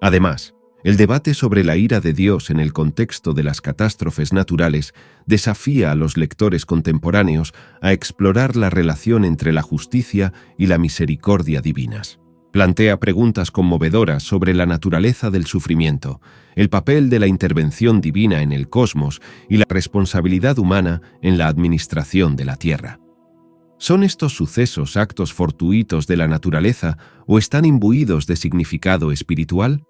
Además, el debate sobre la ira de Dios en el contexto de las catástrofes naturales desafía a los lectores contemporáneos a explorar la relación entre la justicia y la misericordia divinas. Plantea preguntas conmovedoras sobre la naturaleza del sufrimiento, el papel de la intervención divina en el cosmos y la responsabilidad humana en la administración de la Tierra. ¿Son estos sucesos actos fortuitos de la naturaleza o están imbuidos de significado espiritual?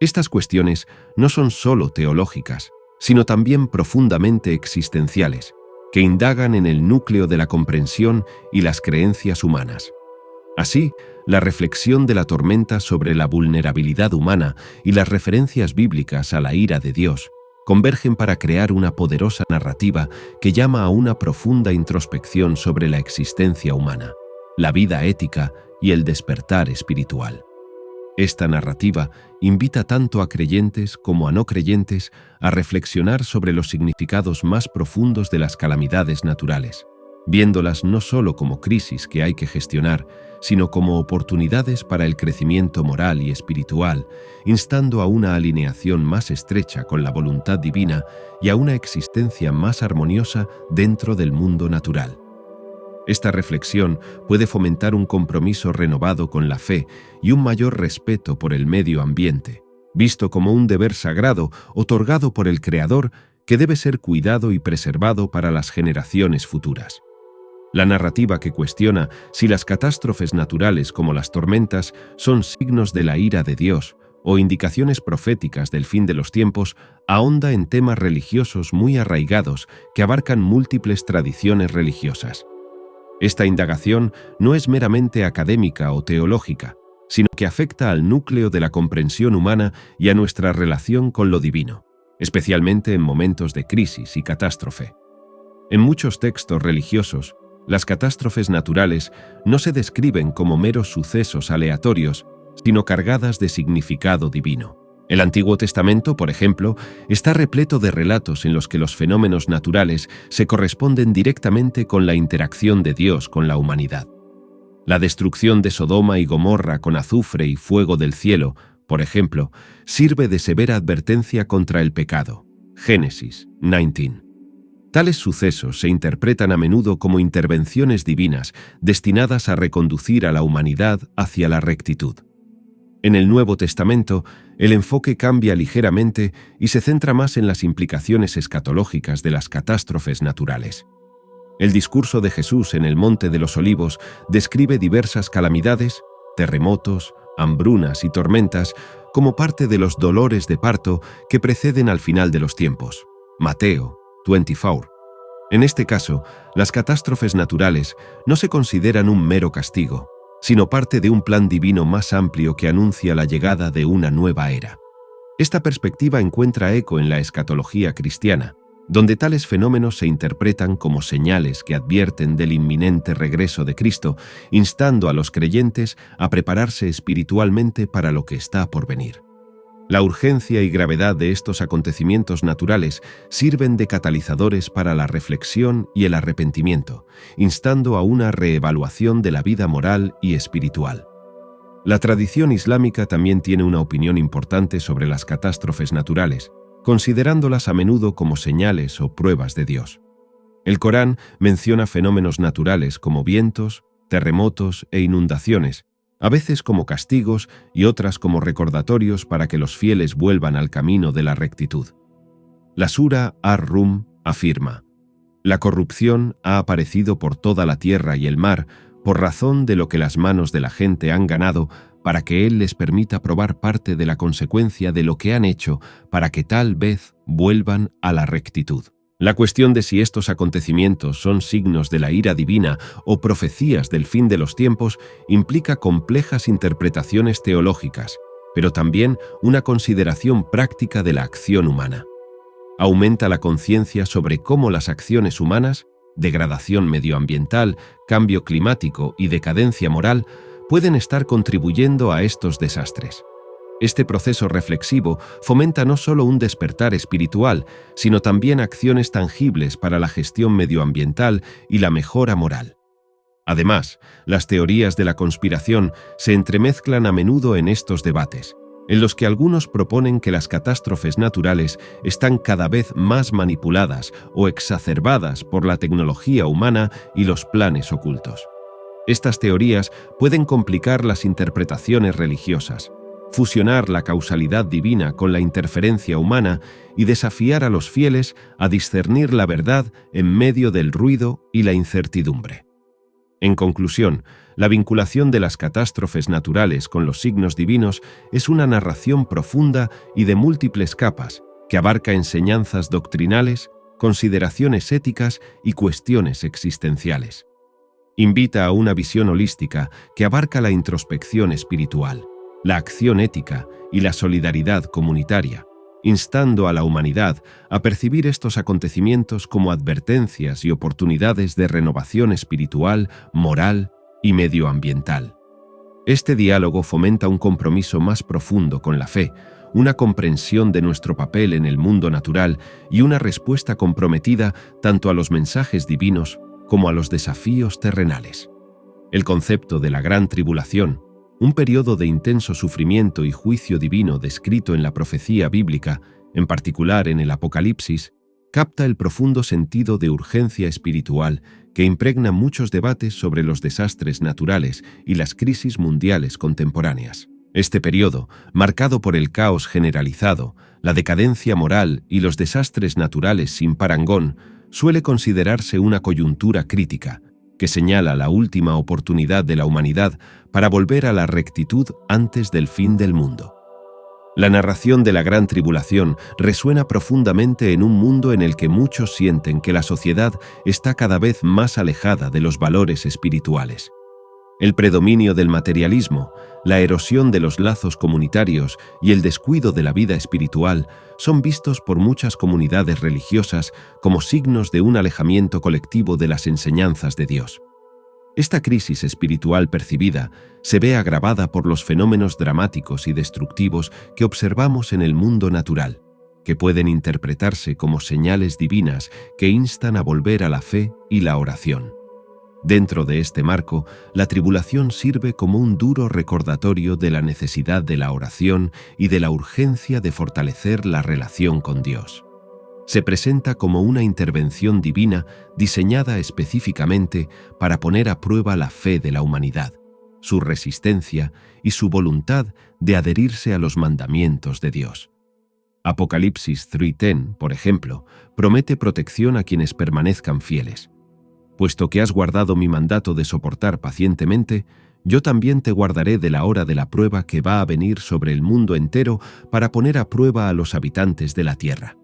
Estas cuestiones no son solo teológicas, sino también profundamente existenciales, que indagan en el núcleo de la comprensión y las creencias humanas. Así, la reflexión de la tormenta sobre la vulnerabilidad humana y las referencias bíblicas a la ira de Dios convergen para crear una poderosa narrativa que llama a una profunda introspección sobre la existencia humana, la vida ética y el despertar espiritual. Esta narrativa invita tanto a creyentes como a no creyentes a reflexionar sobre los significados más profundos de las calamidades naturales, viéndolas no solo como crisis que hay que gestionar, sino como oportunidades para el crecimiento moral y espiritual, instando a una alineación más estrecha con la voluntad divina y a una existencia más armoniosa dentro del mundo natural. Esta reflexión puede fomentar un compromiso renovado con la fe y un mayor respeto por el medio ambiente, visto como un deber sagrado otorgado por el Creador que debe ser cuidado y preservado para las generaciones futuras. La narrativa que cuestiona si las catástrofes naturales como las tormentas son signos de la ira de Dios o indicaciones proféticas del fin de los tiempos ahonda en temas religiosos muy arraigados que abarcan múltiples tradiciones religiosas. Esta indagación no es meramente académica o teológica, sino que afecta al núcleo de la comprensión humana y a nuestra relación con lo divino, especialmente en momentos de crisis y catástrofe. En muchos textos religiosos, las catástrofes naturales no se describen como meros sucesos aleatorios, sino cargadas de significado divino. El Antiguo Testamento, por ejemplo, está repleto de relatos en los que los fenómenos naturales se corresponden directamente con la interacción de Dios con la humanidad. La destrucción de Sodoma y Gomorra con azufre y fuego del cielo, por ejemplo, sirve de severa advertencia contra el pecado. Génesis 19. Tales sucesos se interpretan a menudo como intervenciones divinas destinadas a reconducir a la humanidad hacia la rectitud. En el Nuevo Testamento, el enfoque cambia ligeramente y se centra más en las implicaciones escatológicas de las catástrofes naturales. El discurso de Jesús en el Monte de los Olivos describe diversas calamidades, terremotos, hambrunas y tormentas como parte de los dolores de parto que preceden al final de los tiempos. Mateo 24. En este caso, las catástrofes naturales no se consideran un mero castigo, sino parte de un plan divino más amplio que anuncia la llegada de una nueva era. Esta perspectiva encuentra eco en la escatología cristiana, donde tales fenómenos se interpretan como señales que advierten del inminente regreso de Cristo, instando a los creyentes a prepararse espiritualmente para lo que está por venir. La urgencia y gravedad de estos acontecimientos naturales sirven de catalizadores para la reflexión y el arrepentimiento, instando a una reevaluación de la vida moral y espiritual. La tradición islámica también tiene una opinión importante sobre las catástrofes naturales, considerándolas a menudo como señales o pruebas de Dios. El Corán menciona fenómenos naturales como vientos, terremotos e inundaciones, a veces como castigos y otras como recordatorios para que los fieles vuelvan al camino de la rectitud. La Sura Ar-Rum afirma: «La corrupción ha aparecido por toda la tierra y el mar por razón de lo que las manos de la gente han ganado, para que Él les permita probar parte de la consecuencia de lo que han hecho, para que tal vez vuelvan a la rectitud». La cuestión de si estos acontecimientos son signos de la ira divina o profecías del fin de los tiempos implica complejas interpretaciones teológicas, pero también una consideración práctica de la acción humana. Aumenta la conciencia sobre cómo las acciones humanas, degradación medioambiental, cambio climático y decadencia moral, pueden estar contribuyendo a estos desastres. Este proceso reflexivo fomenta no solo un despertar espiritual, sino también acciones tangibles para la gestión medioambiental y la mejora moral. Además, las teorías de la conspiración se entremezclan a menudo en estos debates, en los que algunos proponen que las catástrofes naturales están cada vez más manipuladas o exacerbadas por la tecnología humana y los planes ocultos. Estas teorías pueden complicar las interpretaciones religiosas, fusionar la causalidad divina con la interferencia humana y desafiar a los fieles a discernir la verdad en medio del ruido y la incertidumbre. En conclusión, la vinculación de las catástrofes naturales con los signos divinos es una narración profunda y de múltiples capas que abarca enseñanzas doctrinales, consideraciones éticas y cuestiones existenciales. Invita a una visión holística que abarca la introspección espiritual, la acción ética y la solidaridad comunitaria, instando a la humanidad a percibir estos acontecimientos como advertencias y oportunidades de renovación espiritual, moral y medioambiental. Este diálogo fomenta un compromiso más profundo con la fe, una comprensión de nuestro papel en el mundo natural y una respuesta comprometida tanto a los mensajes divinos como a los desafíos terrenales. El concepto de la Gran Tribulación, un periodo de intenso sufrimiento y juicio divino descrito en la profecía bíblica, en particular en el Apocalipsis, capta el profundo sentido de urgencia espiritual que impregna muchos debates sobre los desastres naturales y las crisis mundiales contemporáneas. Este periodo, marcado por el caos generalizado, la decadencia moral y los desastres naturales sin parangón, suele considerarse una coyuntura crítica, que señala la última oportunidad de la humanidad para volver a la rectitud antes del fin del mundo. La narración de la Gran Tribulación resuena profundamente en un mundo en el que muchos sienten que la sociedad está cada vez más alejada de los valores espirituales. El predominio del materialismo, la erosión de los lazos comunitarios y el descuido de la vida espiritual son vistos por muchas comunidades religiosas como signos de un alejamiento colectivo de las enseñanzas de Dios. Esta crisis espiritual percibida se ve agravada por los fenómenos dramáticos y destructivos que observamos en el mundo natural, que pueden interpretarse como señales divinas que instan a volver a la fe y la oración. Dentro de este marco, la tribulación sirve como un duro recordatorio de la necesidad de la oración y de la urgencia de fortalecer la relación con Dios. Se presenta como una intervención divina diseñada específicamente para poner a prueba la fe de la humanidad, su resistencia y su voluntad de adherirse a los mandamientos de Dios. Apocalipsis 3:10, por ejemplo, promete protección a quienes permanezcan fieles. Puesto que has guardado mi mandato de soportar pacientemente, yo también te guardaré de la hora de la prueba que va a venir sobre el mundo entero para poner a prueba a los habitantes de la tierra.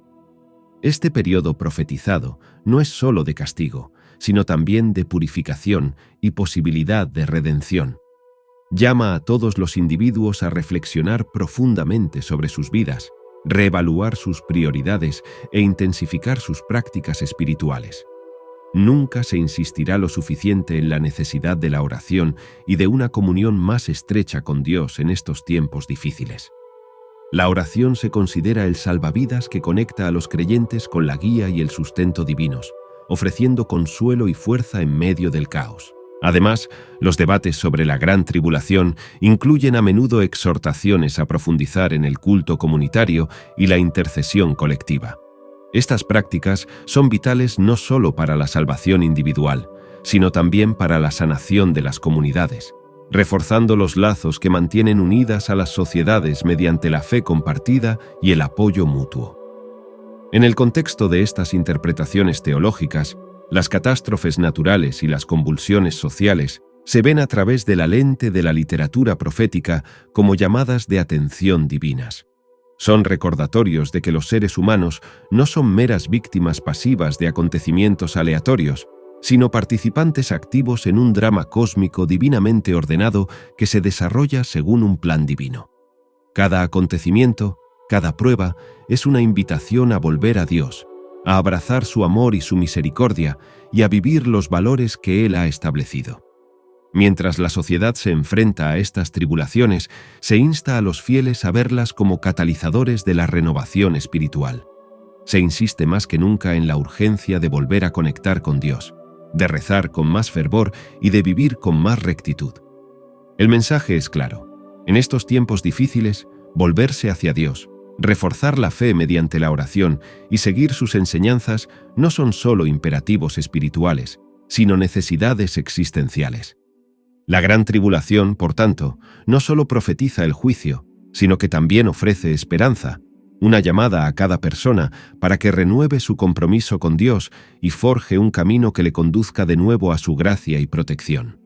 Este periodo profetizado no es solo de castigo, sino también de purificación y posibilidad de redención. Llama a todos los individuos a reflexionar profundamente sobre sus vidas, reevaluar sus prioridades e intensificar sus prácticas espirituales. Nunca se insistirá lo suficiente en la necesidad de la oración y de una comunión más estrecha con Dios en estos tiempos difíciles. La oración se considera el salvavidas que conecta a los creyentes con la guía y el sustento divinos, ofreciendo consuelo y fuerza en medio del caos. Además, los debates sobre la gran tribulación incluyen a menudo exhortaciones a profundizar en el culto comunitario y la intercesión colectiva. Estas prácticas son vitales no solo para la salvación individual, sino también para la sanación de las comunidades, reforzando los lazos que mantienen unidas a las sociedades mediante la fe compartida y el apoyo mutuo. En el contexto de estas interpretaciones teológicas, las catástrofes naturales y las convulsiones sociales se ven a través de la lente de la literatura profética como llamadas de atención divinas. Son recordatorios de que los seres humanos no son meras víctimas pasivas de acontecimientos aleatorios, sino participantes activos en un drama cósmico divinamente ordenado que se desarrolla según un plan divino. Cada acontecimiento, cada prueba, es una invitación a volver a Dios, a abrazar su amor y su misericordia y a vivir los valores que Él ha establecido. Mientras la sociedad se enfrenta a estas tribulaciones, se insta a los fieles a verlas como catalizadores de la renovación espiritual. Se insiste más que nunca en la urgencia de volver a conectar con Dios, de rezar con más fervor y de vivir con más rectitud. El mensaje es claro. En estos tiempos difíciles, volverse hacia Dios, reforzar la fe mediante la oración y seguir sus enseñanzas no son solo imperativos espirituales, sino necesidades existenciales. La gran tribulación, por tanto, no solo profetiza el juicio, sino que también ofrece esperanza, una llamada a cada persona para que renueve su compromiso con Dios y forje un camino que le conduzca de nuevo a su gracia y protección.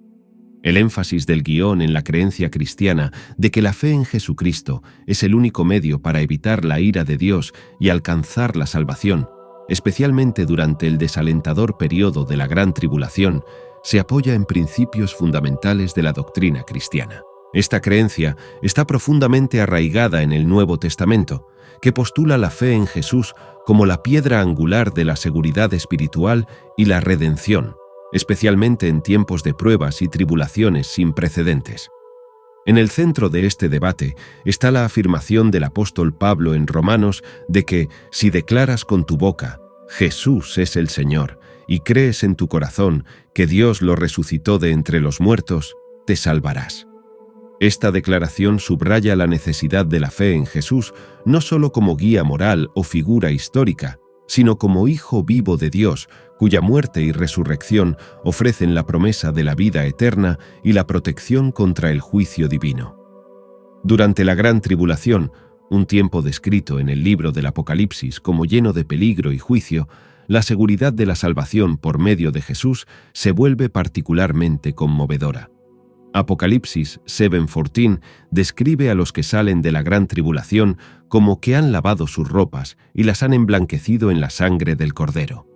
El énfasis del guión en la creencia cristiana de que la fe en Jesucristo es el único medio para evitar la ira de Dios y alcanzar la salvación, especialmente durante el desalentador periodo de la gran tribulación, se apoya en principios fundamentales de la doctrina cristiana. Esta creencia está profundamente arraigada en el Nuevo Testamento, que postula la fe en Jesús como la piedra angular de la seguridad espiritual y la redención, especialmente en tiempos de pruebas y tribulaciones sin precedentes. En el centro de este debate está la afirmación del apóstol Pablo en Romanos de que si declaras con tu boca Jesús es el Señor y crees en tu corazón que Dios lo resucitó de entre los muertos, te salvarás. Esta declaración subraya la necesidad de la fe en Jesús no solo como guía moral o figura histórica, sino como Hijo vivo de Dios, cuya muerte y resurrección ofrecen la promesa de la vida eterna y la protección contra el juicio divino. Durante la gran tribulación, un tiempo descrito en el libro del Apocalipsis como lleno de peligro y juicio, la seguridad de la salvación por medio de Jesús se vuelve particularmente conmovedora. Apocalipsis 7:14 describe a los que salen de la gran tribulación como que han lavado sus ropas y las han emblanquecido en la sangre del Cordero.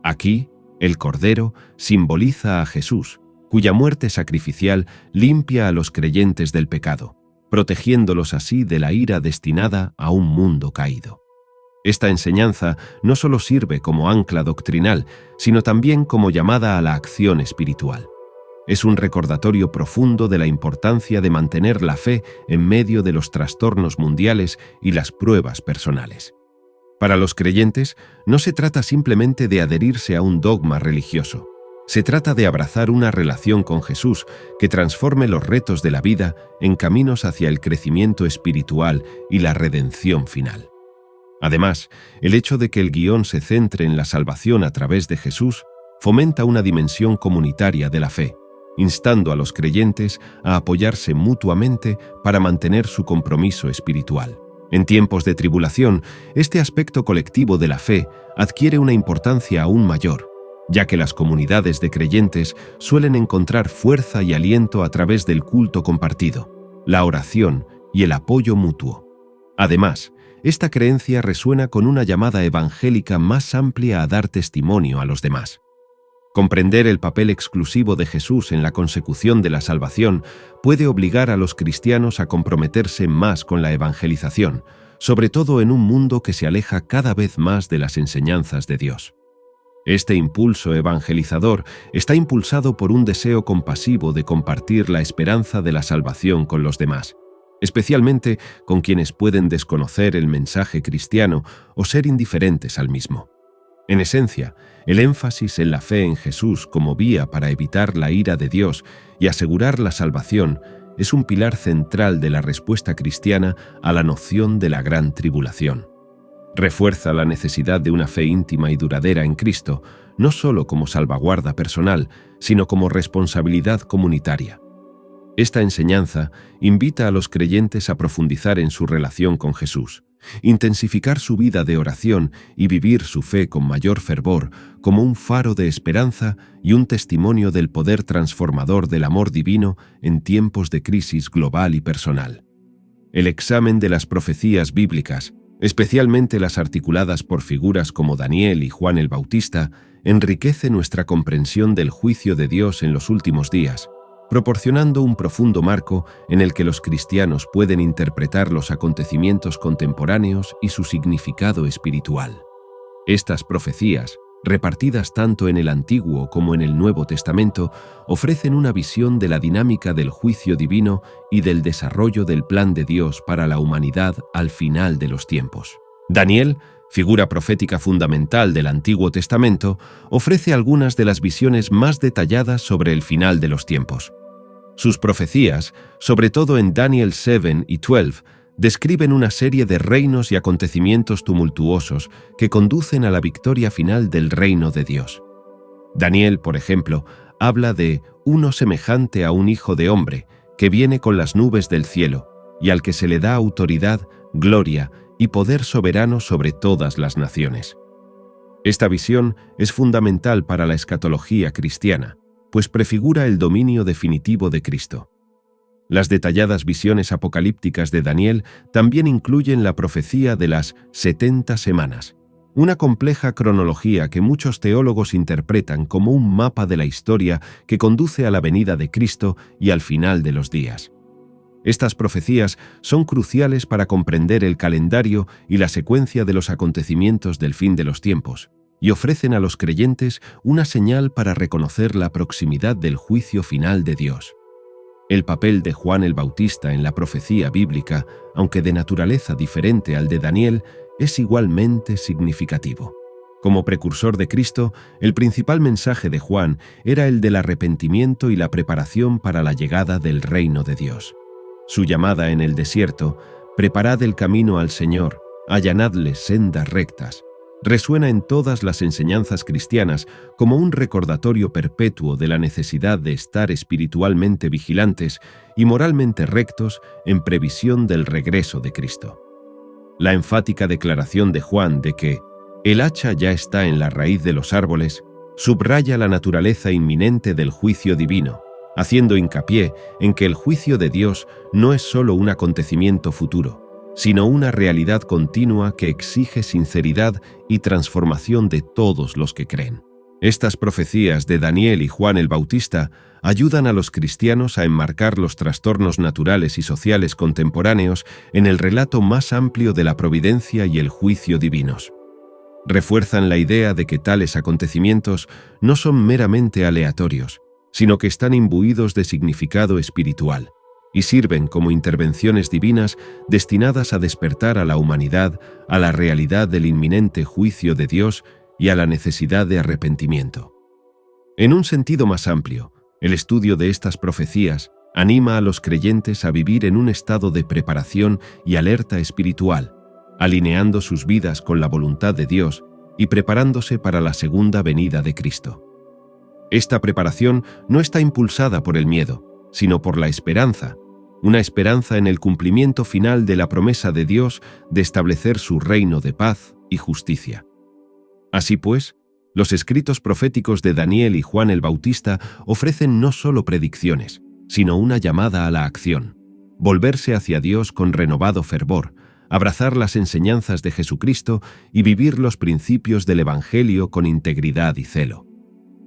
Aquí, el Cordero simboliza a Jesús, cuya muerte sacrificial limpia a los creyentes del pecado, protegiéndolos así de la ira destinada a un mundo caído. Esta enseñanza no solo sirve como ancla doctrinal, sino también como llamada a la acción espiritual. Es un recordatorio profundo de la importancia de mantener la fe en medio de los trastornos mundiales y las pruebas personales. Para los creyentes, no se trata simplemente de adherirse a un dogma religioso. Se trata de abrazar una relación con Jesús que transforme los retos de la vida en caminos hacia el crecimiento espiritual y la redención final. Además, el hecho de que el guión se centre en la salvación a través de Jesús fomenta una dimensión comunitaria de la fe, instando a los creyentes a apoyarse mutuamente para mantener su compromiso espiritual. En tiempos de tribulación, este aspecto colectivo de la fe adquiere una importancia aún mayor, ya que las comunidades de creyentes suelen encontrar fuerza y aliento a través del culto compartido, la oración y el apoyo mutuo. Además, esta creencia resuena con una llamada evangélica más amplia a dar testimonio a los demás. Comprender el papel exclusivo de Jesús en la consecución de la salvación puede obligar a los cristianos a comprometerse más con la evangelización, sobre todo en un mundo que se aleja cada vez más de las enseñanzas de Dios. Este impulso evangelizador está impulsado por un deseo compasivo de compartir la esperanza de la salvación con los demás, especialmente con quienes pueden desconocer el mensaje cristiano o ser indiferentes al mismo. En esencia, el énfasis en la fe en Jesús como vía para evitar la ira de Dios y asegurar la salvación es un pilar central de la respuesta cristiana a la noción de la gran tribulación. Refuerza la necesidad de una fe íntima y duradera en Cristo, no solo como salvaguarda personal, sino como responsabilidad comunitaria. Esta enseñanza invita a los creyentes a profundizar en su relación con Jesús, intensificar su vida de oración y vivir su fe con mayor fervor como un faro de esperanza y un testimonio del poder transformador del amor divino en tiempos de crisis global y personal. El examen de las profecías bíblicas, especialmente las articuladas por figuras como Daniel y Juan el Bautista, enriquece nuestra comprensión del juicio de Dios en los últimos días, proporcionando un profundo marco en el que los cristianos pueden interpretar los acontecimientos contemporáneos y su significado espiritual. Estas profecías, repartidas tanto en el Antiguo como en el Nuevo Testamento, ofrecen una visión de la dinámica del juicio divino y del desarrollo del plan de Dios para la humanidad al final de los tiempos. Daniel, figura profética fundamental del Antiguo Testamento, ofrece algunas de las visiones más detalladas sobre el final de los tiempos. Sus profecías, sobre todo en Daniel 7 y 12, describen una serie de reinos y acontecimientos tumultuosos que conducen a la victoria final del reino de Dios. Daniel, por ejemplo, habla de uno semejante a un hijo de hombre que viene con las nubes del cielo y al que se le da autoridad, gloria y poder soberano sobre todas las naciones. Esta visión es fundamental para la escatología cristiana, pues prefigura el dominio definitivo de Cristo. Las detalladas visiones apocalípticas de Daniel también incluyen la profecía de las 70 semanas, una compleja cronología que muchos teólogos interpretan como un mapa de la historia que conduce a la venida de Cristo y al final de los días. Estas profecías son cruciales para comprender el calendario y la secuencia de los acontecimientos del fin de los tiempos, y ofrecen a los creyentes una señal para reconocer la proximidad del juicio final de Dios. El papel de Juan el Bautista en la profecía bíblica, aunque de naturaleza diferente al de Daniel, es igualmente significativo. Como precursor de Cristo, el principal mensaje de Juan era el del arrepentimiento y la preparación para la llegada del reino de Dios. Su llamada en el desierto, «Preparad el camino al Señor, allanadle sendas rectas», resuena en todas las enseñanzas cristianas como un recordatorio perpetuo de la necesidad de estar espiritualmente vigilantes y moralmente rectos en previsión del regreso de Cristo. La enfática declaración de Juan de que «el hacha ya está en la raíz de los árboles» subraya la naturaleza inminente del juicio divino, haciendo hincapié en que el juicio de Dios no es solo un acontecimiento futuro, sino una realidad continua que exige sinceridad y transformación de todos los que creen. Estas profecías de Daniel y Juan el Bautista ayudan a los cristianos a enmarcar los trastornos naturales y sociales contemporáneos en el relato más amplio de la providencia y el juicio divinos. Refuerzan la idea de que tales acontecimientos no son meramente aleatorios, sino que están imbuidos de significado espiritual y sirven como intervenciones divinas destinadas a despertar a la humanidad a la realidad del inminente juicio de Dios y a la necesidad de arrepentimiento. En un sentido más amplio, el estudio de estas profecías anima a los creyentes a vivir en un estado de preparación y alerta espiritual, alineando sus vidas con la voluntad de Dios y preparándose para la segunda venida de Cristo. Esta preparación no está impulsada por el miedo, sino por la esperanza, una esperanza en el cumplimiento final de la promesa de Dios de establecer su reino de paz y justicia. Así pues, los escritos proféticos de Daniel y Juan el Bautista ofrecen no solo predicciones, sino una llamada a la acción, volverse hacia Dios con renovado fervor, abrazar las enseñanzas de Jesucristo y vivir los principios del Evangelio con integridad y celo.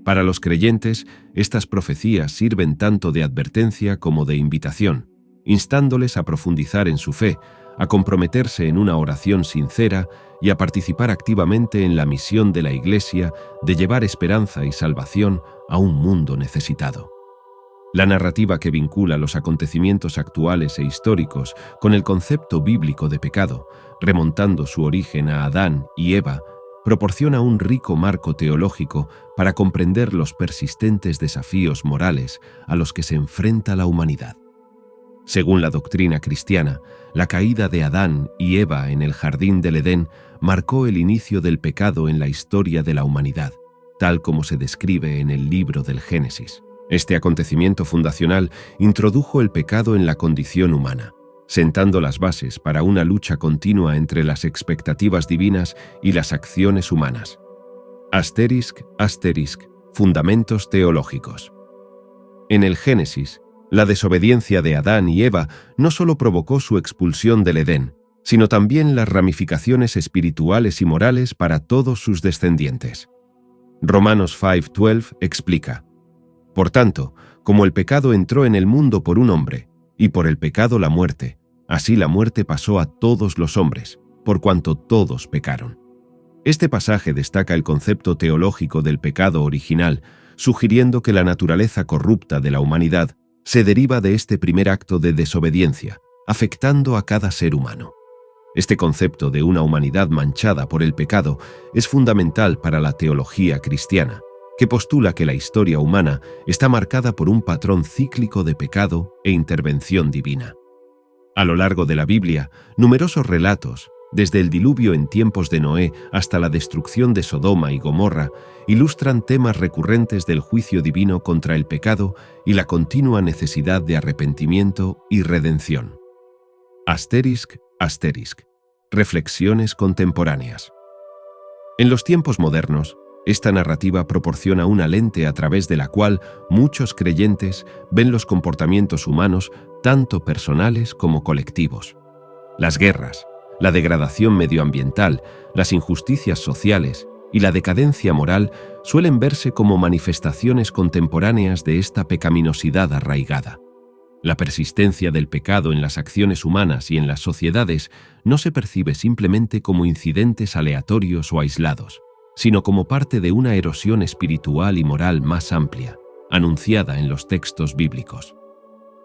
Para los creyentes, estas profecías sirven tanto de advertencia como de invitación, instándoles a profundizar en su fe, a comprometerse en una oración sincera y a participar activamente en la misión de la Iglesia de llevar esperanza y salvación a un mundo necesitado. La narrativa que vincula los acontecimientos actuales e históricos con el concepto bíblico de pecado, remontando su origen a Adán y Eva, proporciona un rico marco teológico para comprender los persistentes desafíos morales a los que se enfrenta la humanidad. Según la doctrina cristiana, la caída de Adán y Eva en el jardín del Edén marcó el inicio del pecado en la historia de la humanidad, tal como se describe en el libro del Génesis. Este acontecimiento fundacional introdujo el pecado en la condición humana, sentando las bases para una lucha continua entre las expectativas divinas y las acciones humanas. ***, fundamentos teológicos. En el Génesis, la desobediencia de Adán y Eva no solo provocó su expulsión del Edén, sino también las ramificaciones espirituales y morales para todos sus descendientes. Romanos 5:12 explica: Por tanto, como el pecado entró en el mundo por un hombre, y por el pecado la muerte, así la muerte pasó a todos los hombres, por cuanto todos pecaron. Este pasaje destaca el concepto teológico del pecado original, sugiriendo que la naturaleza corrupta de la humanidad se deriva de este primer acto de desobediencia, afectando a cada ser humano. Este concepto de una humanidad manchada por el pecado es fundamental para la teología cristiana, que postula que la historia humana está marcada por un patrón cíclico de pecado e intervención divina. A lo largo de la Biblia, numerosos relatos, desde el diluvio en tiempos de Noé hasta la destrucción de Sodoma y Gomorra, ilustran temas recurrentes del juicio divino contra el pecado y la continua necesidad de arrepentimiento y redención. ***. Reflexiones contemporáneas. En los tiempos modernos, esta narrativa proporciona una lente a través de la cual muchos creyentes ven los comportamientos humanos tanto personales como colectivos. Las guerras, la degradación medioambiental, las injusticias sociales y la decadencia moral suelen verse como manifestaciones contemporáneas de esta pecaminosidad arraigada. La persistencia del pecado en las acciones humanas y en las sociedades no se percibe simplemente como incidentes aleatorios o aislados, sino como parte de una erosión espiritual y moral más amplia, anunciada en los textos bíblicos.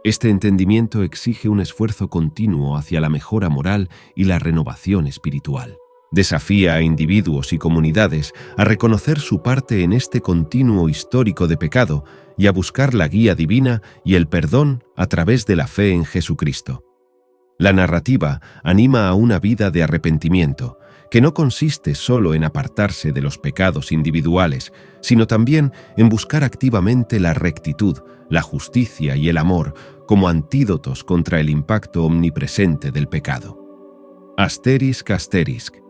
Este entendimiento exige un esfuerzo continuo hacia la mejora moral y la renovación espiritual. Desafía a individuos y comunidades a reconocer su parte en este continuo histórico de pecado y a buscar la guía divina y el perdón a través de la fe en Jesucristo. La narrativa anima a una vida de arrepentimiento, que no consiste solo en apartarse de los pecados individuales, sino también en buscar activamente la rectitud, la justicia y el amor como antídotos contra el impacto omnipresente del pecado. ***.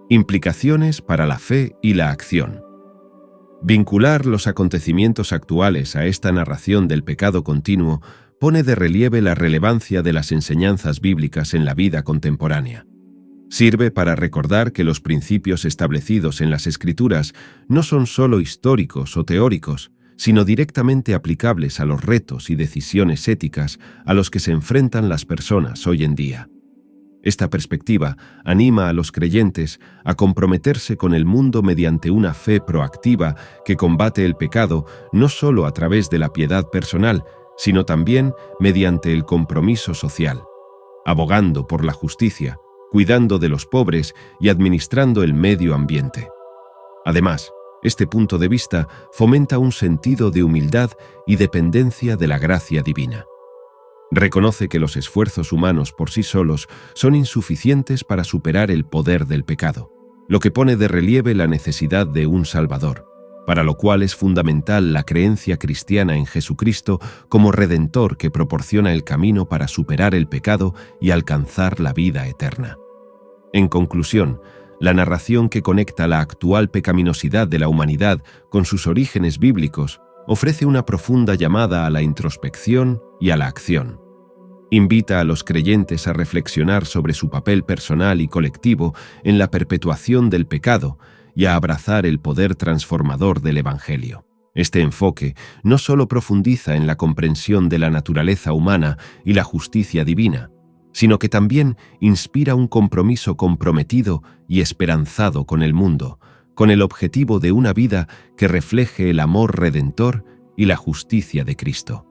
Implicaciones para la fe y la acción. Vincular los acontecimientos actuales a esta narración del pecado continuo pone de relieve la relevancia de las enseñanzas bíblicas en la vida contemporánea. Sirve para recordar que los principios establecidos en las Escrituras no son solo históricos o teóricos, sino directamente aplicables a los retos y decisiones éticas a los que se enfrentan las personas hoy en día. Esta perspectiva anima a los creyentes a comprometerse con el mundo mediante una fe proactiva que combate el pecado no solo a través de la piedad personal, sino también mediante el compromiso social, abogando por la justicia, cuidando de los pobres y administrando el medio ambiente. Además, este punto de vista fomenta un sentido de humildad y dependencia de la gracia divina. Reconoce que los esfuerzos humanos por sí solos son insuficientes para superar el poder del pecado, lo que pone de relieve la necesidad de un Salvador, para lo cual es fundamental la creencia cristiana en Jesucristo como Redentor que proporciona el camino para superar el pecado y alcanzar la vida eterna. En conclusión, la narración que conecta la actual pecaminosidad de la humanidad con sus orígenes bíblicos ofrece una profunda llamada a la introspección y a la acción. Invita a los creyentes a reflexionar sobre su papel personal y colectivo en la perpetuación del pecado y a abrazar el poder transformador del Evangelio. Este enfoque no solo profundiza en la comprensión de la naturaleza humana y la justicia divina, sino que también inspira un compromiso comprometido y esperanzado con el mundo, con el objetivo de una vida que refleje el amor redentor y la justicia de Cristo.